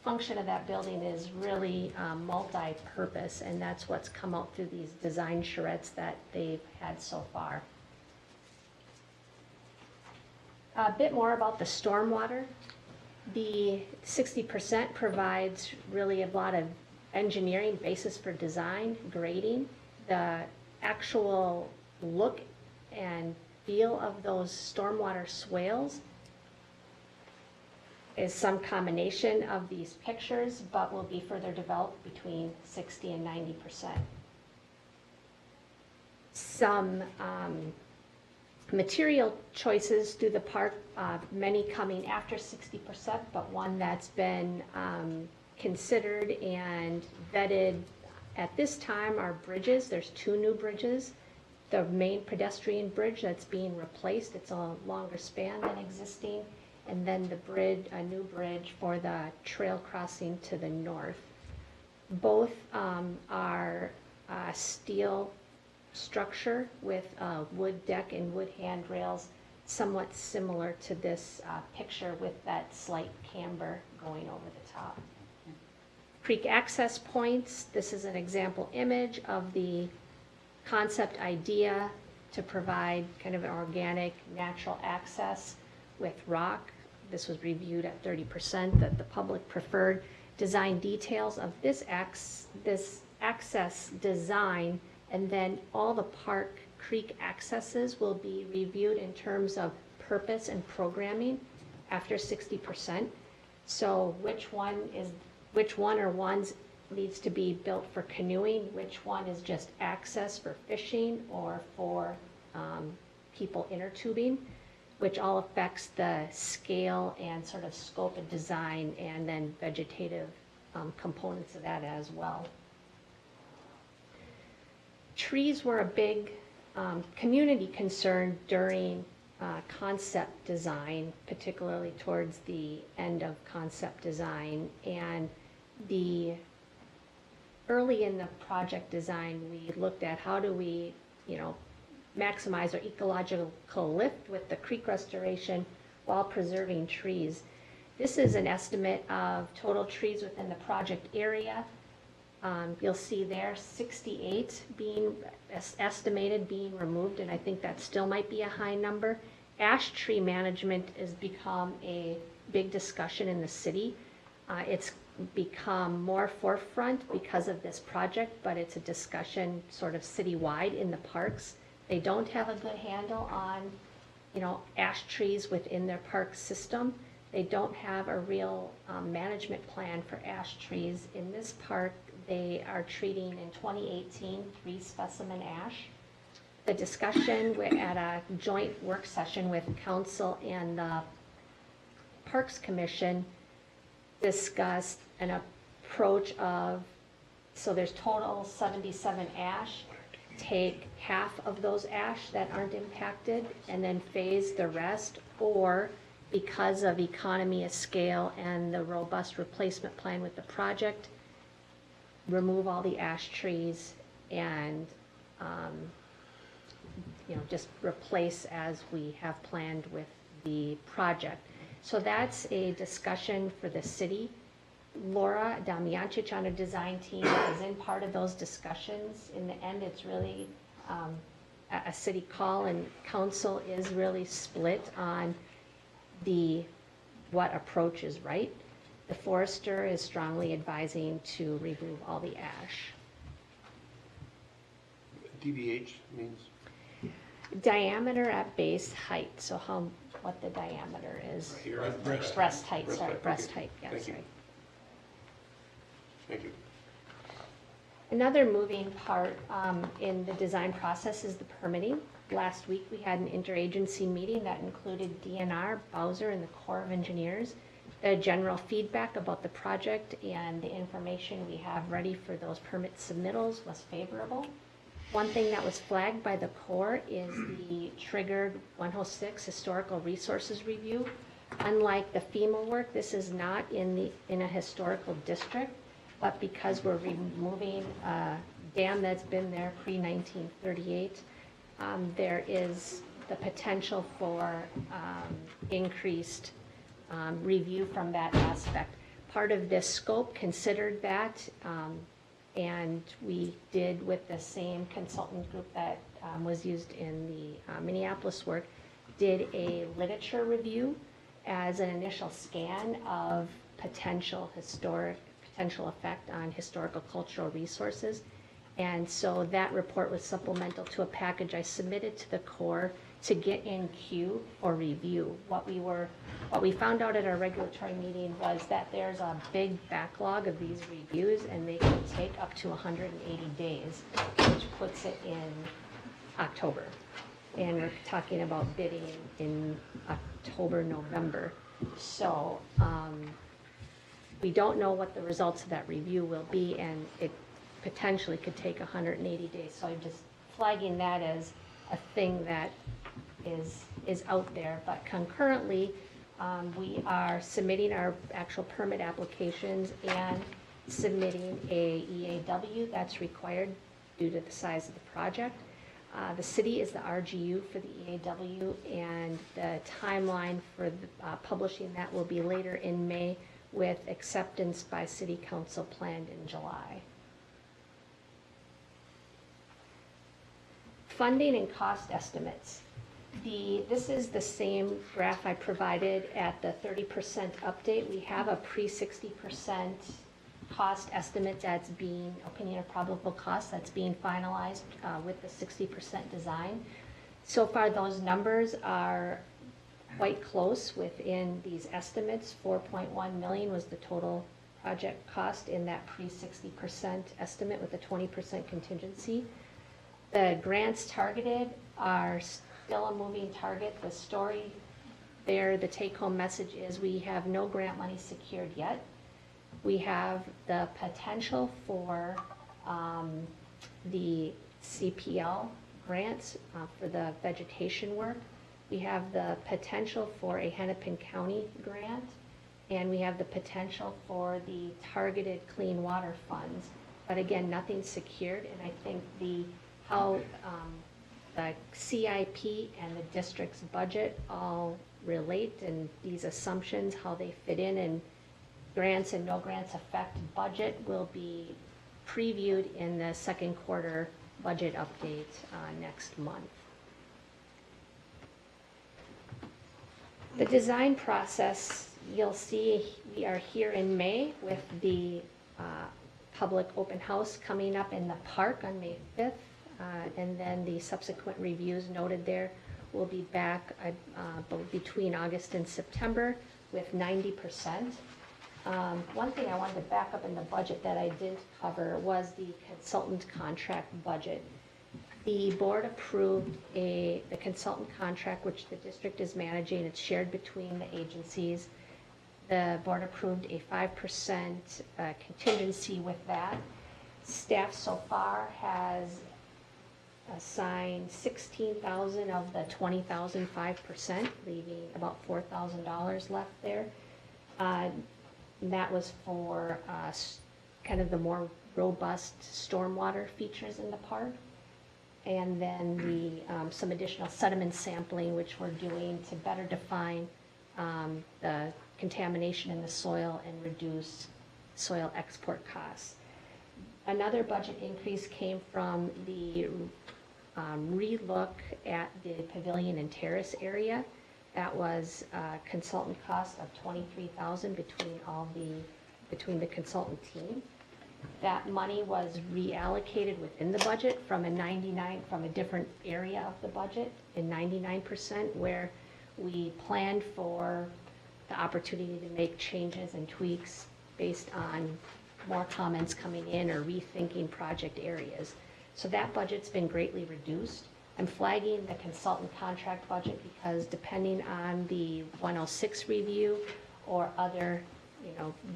function of that building is really multi-purpose, and that's what's come out through these design charrettes that they've had so far. A bit more about the stormwater. The 60% provides really a lot of engineering basis for design, grading. The actual look and feel of those stormwater swales is some combination of these pictures, but will be further developed between 60 and 90%. Some material choices through the park, many coming after 60%, but one that's been considered and vetted at this time are bridges. There's 2 new bridges. The main pedestrian bridge that's being replaced, it's a longer span than existing, and then the bridge, a new bridge for the trail crossing to the north. Both are steel structure with wood deck and wood handrails, somewhat similar to this picture with that slight camber going over the top. Creek access points, this is an example image of the concept idea to provide kind of an organic, natural access with rock. This was reviewed at 30% that the public preferred. Design details of this access design, and then all the park creek accesses will be reviewed in terms of purpose and programming after 60%. So which one or ones needs to be built for canoeing, which one is just access for fishing or for people inner tubing, which all affects the scale and sort of scope and design and then vegetative components of that as well. Trees were a big community concern during concept design, particularly towards the end of concept design. And early in the project design, we looked at how do we, maximize our ecological lift with the creek restoration while preserving trees. This is an estimate of total trees within the project area. You'll see there 68 being estimated being removed, and I think that still might be a high number. Ash tree management has become a big discussion in the city. It's become more forefront because of this project, but it's a discussion sort of citywide in the parks. They don't have a good handle on, ash trees within their park system. They don't have a real management plan for ash trees. In this park, they are treating in 2018 3 specimen ash. The discussion at a joint work session with council and the Parks Commission discussed an approach of, so there's total 77 ash, take half of those ash that aren't impacted and then phase the rest, or because of economy of scale and the robust replacement plan with the project, remove all the ash trees and just replace as we have planned with the project. So that's a discussion for the city. Laura Damiancic on a design team is in part of those discussions. In the end, it's really a city call, and council is really split on what approach is right. The forester is strongly advising to remove all the ash. DBH means? Diameter at base height, so what the diameter is. Right here. Breast height, Breast sorry, height, breast okay. height, yeah, Thank you. sorry. Thank you. Another moving part in the design process is the permitting. Last week, we had an interagency meeting that included DNR, Bowser, and the Corps of Engineers. The general feedback about the project and the information we have ready for those permit submittals was favorable. One thing that was flagged by the Corps is the triggered 106 historical resources review. Unlike the FEMA work, this is not in a historical district, but because we're removing a dam that's been there pre-1938, there is the potential for increased review from that aspect. Part of this scope considered that, and we did with the same consultant group that was used in the Minneapolis work, did a literature review as an initial scan of potential effect on historical cultural resources. And so that report was supplemental to a package I submitted to the Corps to get in queue for review. What we found out at our regulatory meeting was that there's a big backlog of these reviews, and they can take up to 180 days, which puts it in October. And we're talking about bidding in October, November. So we don't know what the results of that review will be, and it potentially could take 180 days. So I'm just flagging that as a thing that is out there. But concurrently, we are submitting our actual permit applications and submitting a EAW that's required due to the size of the project. The city is the RGU for the EAW, and the timeline for publishing that will be later in May, with acceptance by City Council planned in July. Funding and cost estimates. This is the same graph I provided at the 30% update. We have a pre-60% cost estimate that's being, opinion of probable cost, that's being finalized with the 60% design. So far, those numbers are quite close within these estimates. 4.1 million was the total project cost in that pre-60% estimate with a 20% contingency. The grants targeted are still a moving target. The story there, the take-home message is we have no grant money secured yet. We have the potential for the CPL grants for the vegetation work. We have the potential for a Hennepin County grant, and we have the potential for the targeted clean water funds. But again, nothing secured, and I think how the CIP and the district's budget all relate, and these assumptions, how they fit in, and grants and no grants affect budget will be previewed in the second quarter budget update next month. The design process, you'll see we are here in May with the public open house coming up in the park on May 5th. And then the subsequent reviews noted there will be back between August and September with 90%. One thing I wanted to back up in the budget that I didn't cover was the consultant contract budget. The board approved the consultant contract, which the district is managing. It's shared between the agencies. The board approved a 5% contingency with that. Staff so far has assigned $16,000 of the $20,000 5%, leaving about $4,000 left there. And that was for kind of the more robust stormwater features in the park. And then some additional sediment sampling, which we're doing to better define the contamination in the soil and reduce soil export costs. Another budget increase came from the relook at the Pavilion and Terrace area. That was a consultant cost of $23,000 between the consultant team. That money was reallocated within the budget from a different area of the budget in 99%, where we planned for the opportunity to make changes and tweaks based on more comments coming in or rethinking project areas. So that budget's been greatly reduced. I'm flagging the consultant contract budget because depending on the 106 review or other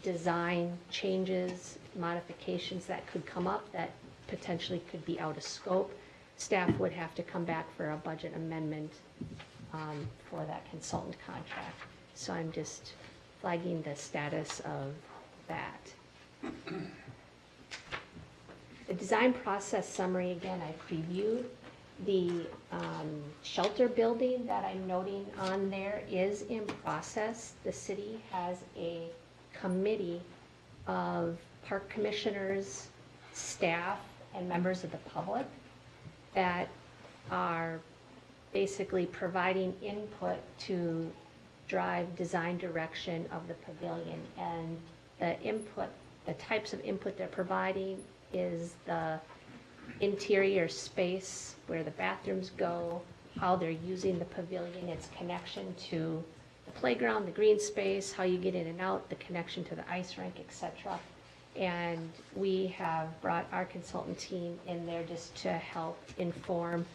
design changes, modifications that could come up that potentially could be out of scope, staff would have to come back for a budget amendment for that consultant contract. So I'm just flagging the status of that. The design process summary, again, I previewed. The shelter building that I'm noting on there is in process. The city has a committee of park commissioners, staff, and members of the public that are basically providing input to drive design direction of the pavilion. And the types of input they're providing is the interior space where the bathrooms go, how they're using the pavilion, its connection to the playground, the green space, how you get in and out, the connection to the ice rink, etc. And we have brought our consultant team in there just to help inform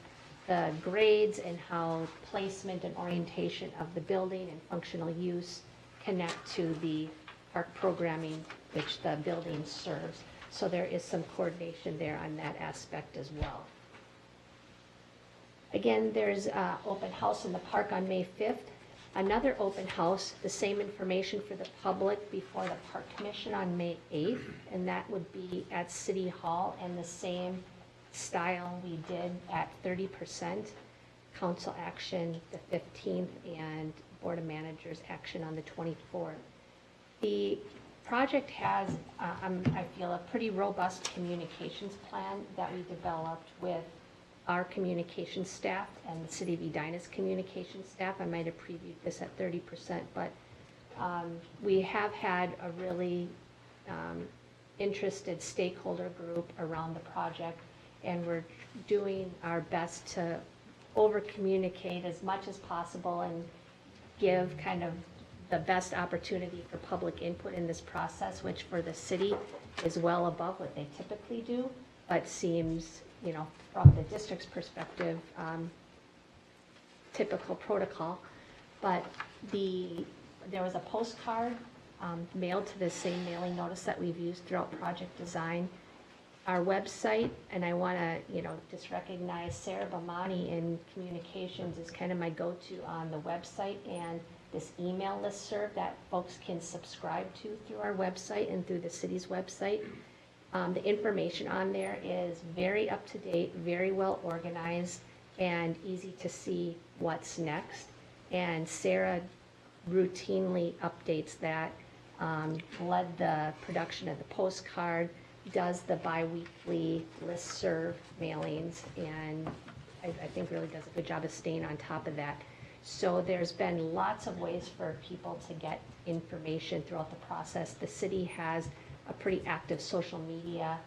the grades and how placement and orientation of the building and functional use connect to the park programming which the building serves. So there is some coordination there on that aspect as well. Again, there's an open house in the park on May 5th. Another open house, the same information for the public before the Park Commission on May 8th, and that would be at City Hall, and the same style we did at 30%, council action the 15th, and Board of Managers action on the 24th. The project has, I feel, a pretty robust communications plan that we developed with our communications staff and the City of Edina's communications staff. I might have previewed this at 30%, but we have had a really interested stakeholder group around the project, and we're doing our best to over-communicate as much as possible and give kind of the best opportunity for public input in this process, which for the city is well above what they typically do, but seems, you know, from the district's perspective, typical protocol. But there was a postcard mailed to the same mailing notice that we've used throughout project design. Our website, and I want to, you know, just recognize Sarah Bamani in communications is kind of my go-to on the website, and this email listserv that folks can subscribe to through our website and through the city's website. The information on there is very up-to-date, very well organized, and easy to see what's next. And Sarah routinely updates that, led the production of the postcard, does the bi-weekly listserv mailings, and I think really does a good job of staying on top of that. So there's been lots of ways for people to get information throughout the process. The city has a pretty active social media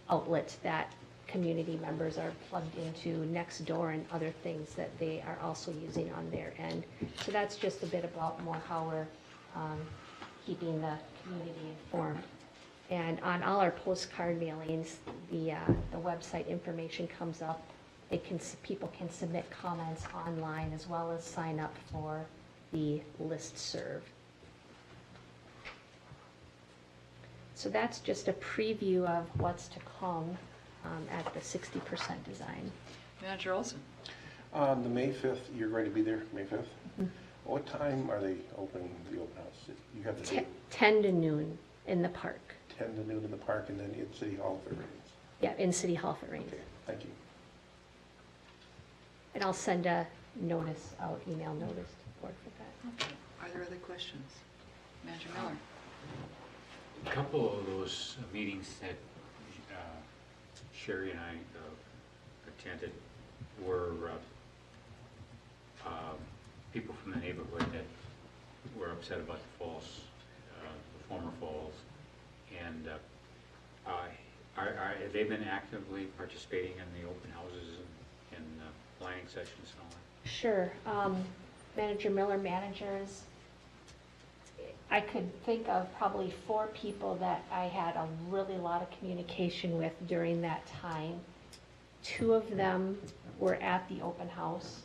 outlet that community members are plugged into, next door and other things that they are also using on their end. So that's just a bit about more how we're keeping the community informed. And on all our postcard mailings, the website information comes up. People can submit comments online as well as sign up for the listserv. So that's just a preview of what's to come at the 60% design. Manager Olson. On the May 5th, you're going to be there, May 5th? Mm-hmm. What time are they opening the open house? You have the date? 10 to noon in the park. 10 to noon in the park, and then in City Hall if it rains? Yeah, in City Hall if it rains. Okay, thank you. And I'll send a notice, email notice to the board for that. Okay. Are there other questions? Manager Miller. A couple of those meetings that Sherry and I attended were people from the neighborhood that were upset about the falls, the former falls, and have they been actively participating in the open houses and planning sessions and all that? Sure. Manager Miller, managers, I could think of probably 4 people that I had a really lot of communication with during that time. 2 of them were at the open house.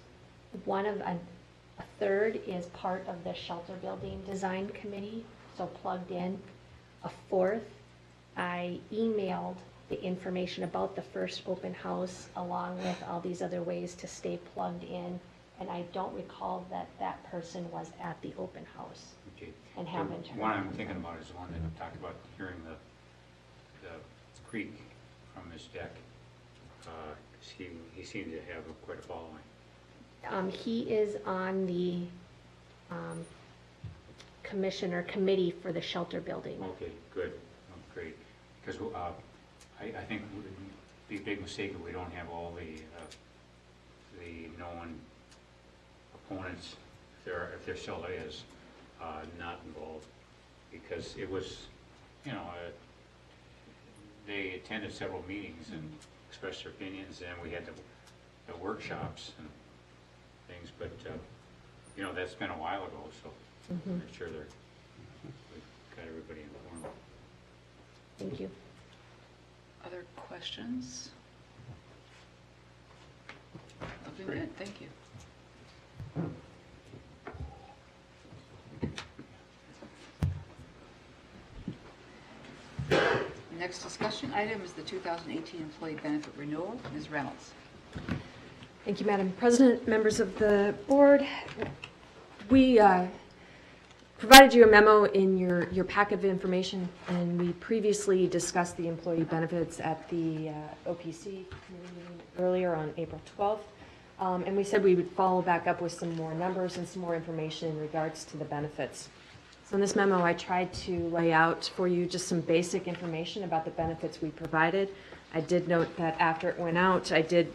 A third is part of the shelter building design committee, so plugged in. A 4th, I emailed the information about the first open house along with all these other ways to stay plugged in, and I don't recall that that person was at the open house. Okay. And haven't heard. The one I'm thinking about is the one that talked about hearing the creek from his deck. He seemed to have quite a following. He is on the commission or committee for the shelter building. Okay, good. Oh, great. Because I think it would be a big mistake if we don't have all the known opponents, if there still is, not involved. Because it was, you know, they attended several meetings and expressed their opinions, and we had the workshops, and things, but, you know, that's been a while ago, so Mhm. make sure we've got everybody informed. Thank you. Other questions? Looking good, thank you. Next discussion item is the 2018 employee benefit renewal. Ms. Reynolds. Thank you, Madam President, members of the board. We provided you a memo in your packet of information, and we previously discussed the employee benefits at the OPC meeting earlier on April 12th. And we said we would follow back up with some more numbers and some more information in regards to the benefits. So in this memo, I tried to lay out for you just some basic information about the benefits we provided. I did note that after it went out, I did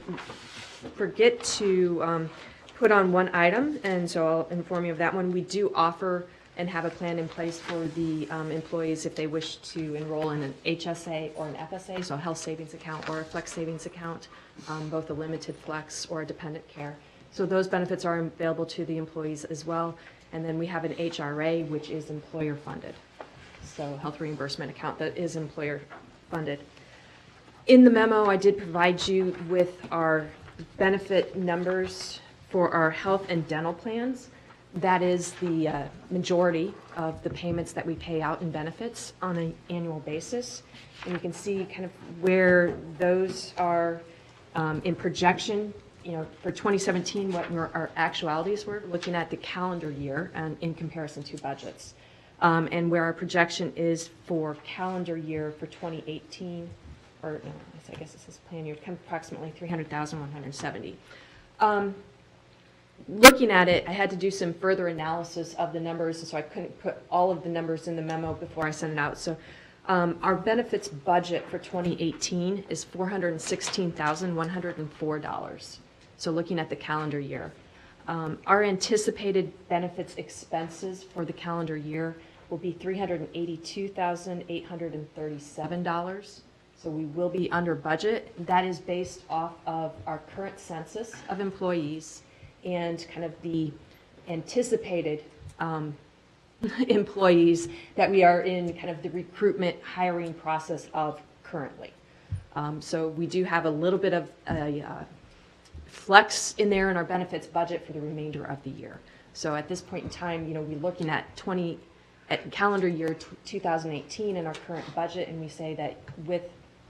forget to put on one item, and so I'll inform you of that one. We do offer and have a plan in place for the employees if they wish to enroll in an HSA or an FSA, so a health savings account or a flex savings account, both a limited flex or a dependent care. So those benefits are available to the employees as well. And then we have an HRA, which is employer funded. So health reimbursement account that is employer funded. In the memo, I did provide you with our benefit numbers for our health and dental plans. That is the majority of the payments that we pay out in benefits on an annual basis. And you can see kind of where those are in projection. You know, for 2017, what our actualities were, looking at the calendar year and in comparison to budgets. And where our projection is for calendar year for 2018, or no, I guess this is plan year, kind of approximately 300,170. Looking at it, I had to do some further analysis of the numbers, and so I couldn't put all of the numbers in the memo before I sent it out. So our benefits budget for 2018 is $416,104. So looking at the calendar year. Our anticipated benefits expenses for the calendar year will be $382,837. So we will be under budget. That is based off of our current census of employees and kind of the anticipated employees that we are in kind of the recruitment hiring process of currently. So we do have a little bit of a flex in there in our benefits budget for the remainder of the year. So at this point in time, you know, we're looking at calendar year 2018 in our current budget, and we say that with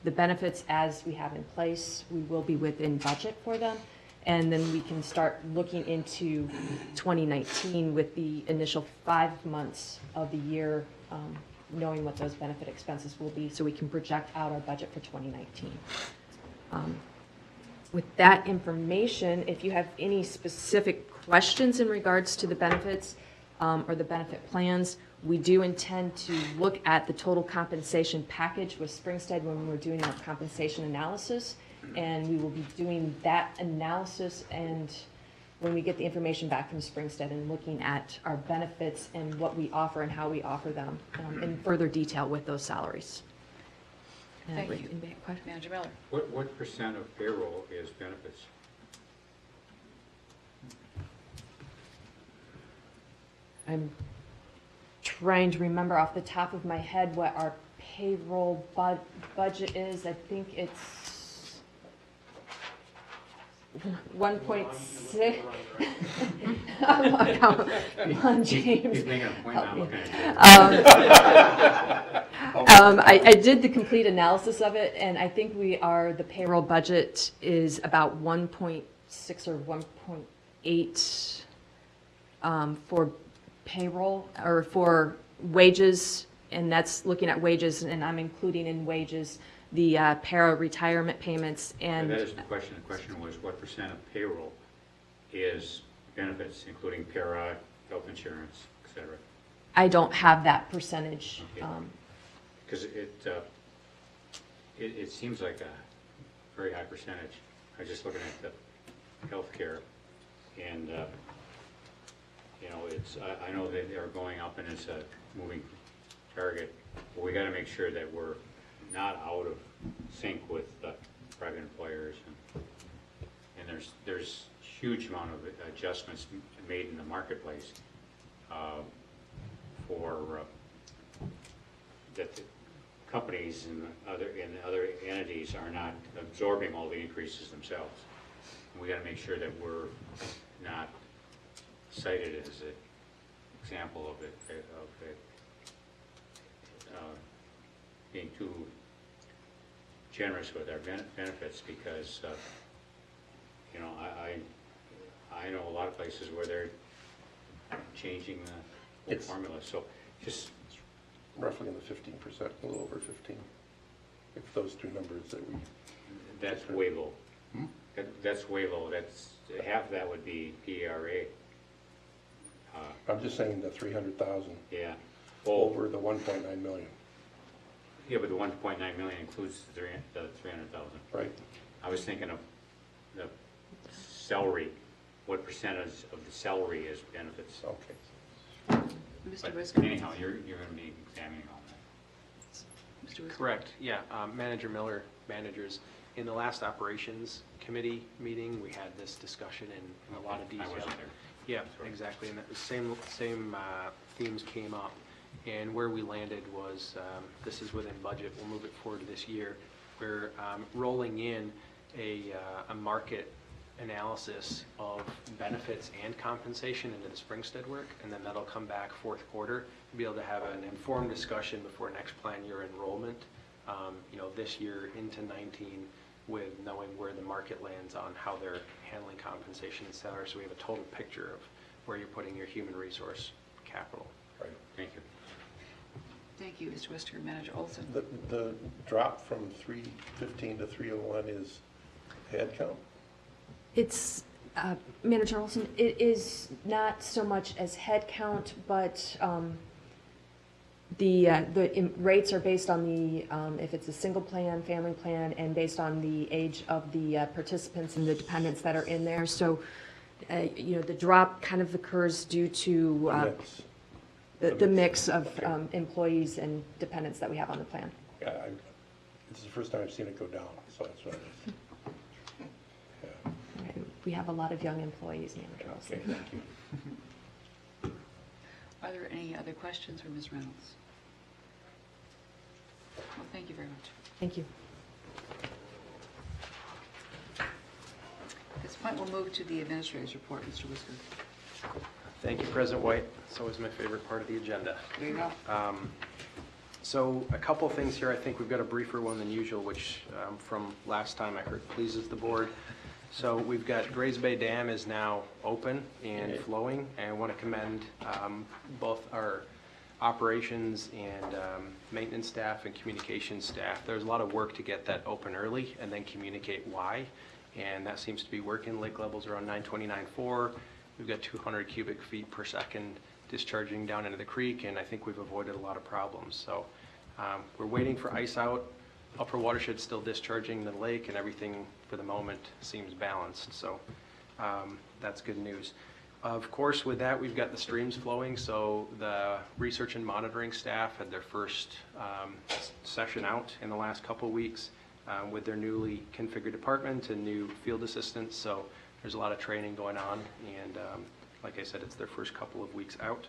the benefits as we have in place, we will be within budget for them. And then we can start looking into 2019 with the initial 5 months of the year, knowing what those benefit expenses will be, so we can project out our budget for 2019. With that information, if you have any specific questions in regards to the benefits or the benefit plans, we do intend to look at the total compensation package with Springstead when we're doing our compensation analysis. And we will be doing that analysis, and when we get the information back from Springstead and looking at our benefits and what we offer and how we offer them in further detail with those salaries. Thank you. Manager Miller. What percent of payroll is benefits? I'm trying to remember off the top of my head what our payroll budget is. I think it's 1.6. Come on, James. He's making a point now. Okay. I did the complete analysis of it, and I think the payroll budget is about 1.6 or 1.8 for payroll, or for wages, and that's looking at wages, and I'm including in wages the para retirement payments. And that is the question. The question was what percent of payroll is benefits, including para, health insurance, et cetera? I don't have that percentage. Because it seems like a very high percentage. I was just looking at the healthcare, and you know, I know that they're going up, and it's a moving target. But we got to make sure that we're not out of sync with private employers, and there's huge amount of adjustments made in the marketplace for that the companies and other entities are not absorbing all the increases themselves. And we got to make sure that we're not cited as an example of it being too generous with our benefits, because you know, I know a lot of places where they're changing the whole formula. So just roughly in the 15%, a little over 15. If those two numbers that we. That's way low. That's way low. That's half of that would be PRA. I'm just saying the 300,000. Yeah. Over the 1.9 million. Yeah, but the 1.9 million includes the 300,000. Right. I was thinking of the salary. What percentage of the salary is benefits? Okay. Mr. Whisker? Anyhow, you're going to be examining all that. Mr. Whisker? Correct, yeah. Manager Miller, managers, in the last operations committee meeting, we had this discussion in a lot of detail. I wasn't there. Yeah, exactly, and the same themes came up. And where we landed was, this is within budget, we'll move it forward to this year. We're rolling in a market analysis of benefits and compensation into the Springstead work, and then that'll come back fourth quarter to be able to have an informed discussion before next plan year enrollment, you know, this year into 19, with knowing where the market lands on how they're handling compensation and salary, so we have a total picture of where you're putting your human resource capital. Right. Thank you. Thank you, Mr. Whisker. Manager Olson? The drop from 315 to 301 is head count? It's, Manager Olson, it is not so much as head count, but the rates are based on the, if it's a single plan, family plan, and based on the age of the participants and the dependents that are in there. So, you know, the drop kind of occurs due to the mix of employees and dependents that we have on the plan. Yeah, this is the first time I've seen it go down, so that's what it is. We have a lot of young employees, Manager Olson. Okay, thank you. Are there any other questions for Ms. Reynolds? Well, thank you very much. Thank you. At this point, we'll move to the administrator's report. Mr. Whisker. Thank you, President White. It's always my favorite part of the agenda. There you go. So a couple things here. I think we've got a briefer one than usual, which from last time I heard pleases the board. So we've got Grays Bay Dam is now open and flowing, and I want to commend both our operations and maintenance staff and communications staff. There's a lot of work to get that open early and then communicate why, and that seems to be working. Lake levels around 929.4. We've got 200 cubic feet per second discharging down into the creek, and I think we've avoided a lot of problems. So we're waiting for ice out. Upper Watershed still discharging the lake, and everything for the moment seems balanced. So that's good news. Of course, with that, we've got the streams flowing. So the research and monitoring staff had their first session out in the last couple of weeks with their newly configured department and new field assistants. So there's a lot of training going on, and like I said, it's their first couple of weeks out.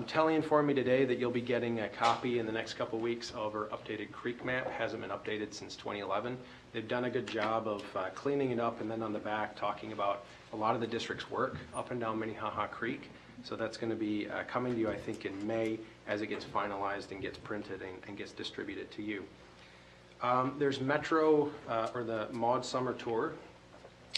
Telly informed me today that you'll be getting a copy in the next couple of weeks of our updated creek map. Hasn't been updated since 2011. They've done a good job of cleaning it up, and then on the back talking about a lot of the district's work up and down Minnehaha Creek. So that's going to be coming to you, I think, in May as it gets finalized and gets printed and gets distributed to you. There's Metro, or the MAUD Summer Tour.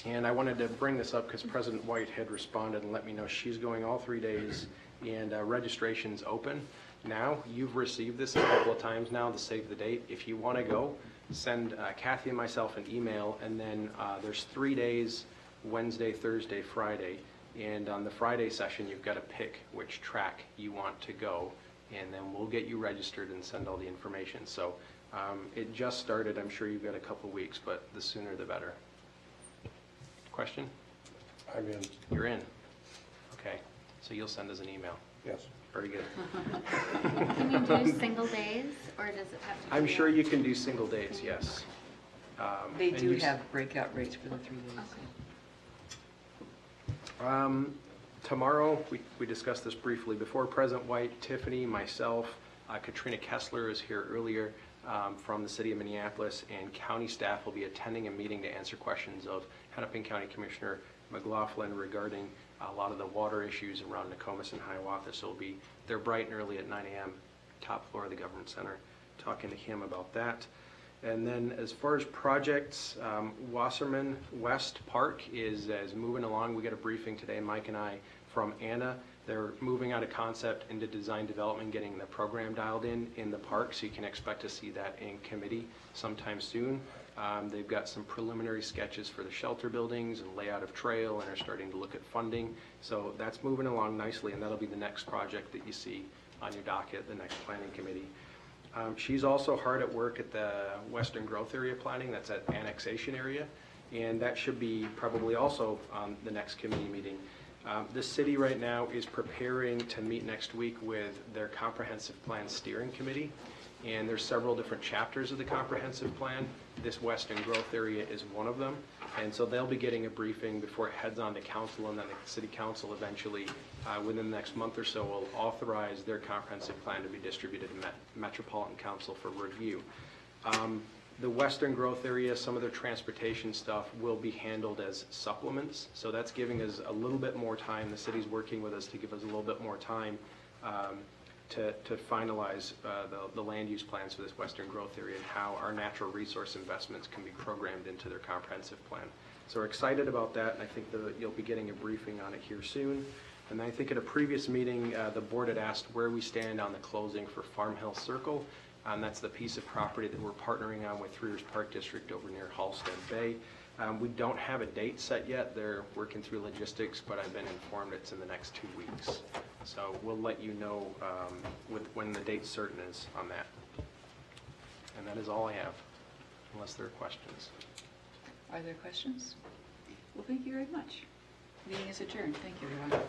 And I wanted to bring this up because President White had responded and let me know she's going all 3 days, and registration's open now. You've received this a couple of times now to save the date. If you want to go, send Kathy and myself an email, and then there's 3 days, Wednesday, Thursday, Friday, and on the Friday session you've got to pick which track you want to go, and then we'll get you registered and send all the information. So it just started. I'm sure you've got a couple of weeks, but the sooner the better. Question? I'm in. You're in. Okay. So you'll send us an email? Yes. Very good. Can you do single days, or does it have to be? I'm sure you can do single days, yes. They do have breakout rates for the 3 days. Tomorrow, we discussed this briefly before. President White, Tiffany, myself, Katrina Kessler is here earlier from the city of Minneapolis, and county staff will be attending a meeting to answer questions of Hennepin County Commissioner McLaughlin regarding a lot of the water issues around Nokomis and Hiawatha. So we'll be there bright and early at 9 a.m., top floor of the Government Center, talking to him about that. And then as far as projects, Wasserman West Park is moving along. We got a briefing today, Mike and I, from Anna. They're moving out of concept into design development, getting the program dialed in the park, so you can expect to see that in committee sometime soon. They've got some preliminary sketches for the shelter buildings and layout of trail, and are starting to look at funding. So that's moving along nicely, and that'll be the next project that you see on your docket, the next planning committee. She's also hard at work at the Western Growth Area planning. That's at annexation area, and that should be probably also on the next committee meeting. The city right now is preparing to meet next week with their comprehensive plan steering committee, and there's several different chapters of the comprehensive plan. This Western Growth Area is one of them, and so they'll be getting a briefing before it heads on to council, and then the city council eventually, within the next month or so, will authorize their comprehensive plan to be distributed to Metropolitan Council for review. The Western Growth Area, some of their transportation stuff will be handled as supplements, so that's giving us a little bit more time. The city's working with us to give us a little bit more time to finalize the land use plans for this Western Growth Area and how our natural resource investments can be programmed into their comprehensive plan. So we're excited about that, and I think you'll be getting a briefing on it here soon. And I think at a previous meeting, the board had asked where we stand on the closing for Farm Hill Circle. That's the piece of property that we're partnering on with Three Rivers Park District over near Halstead Bay. We don't have a date set yet. They're working through logistics, but I've been informed it's in the next 2 weeks. So we'll let you know when the date certain is on that. And that is all I have, unless there are questions. Are there questions? Well, thank you very much. Meeting is adjourned. Thank you, everyone.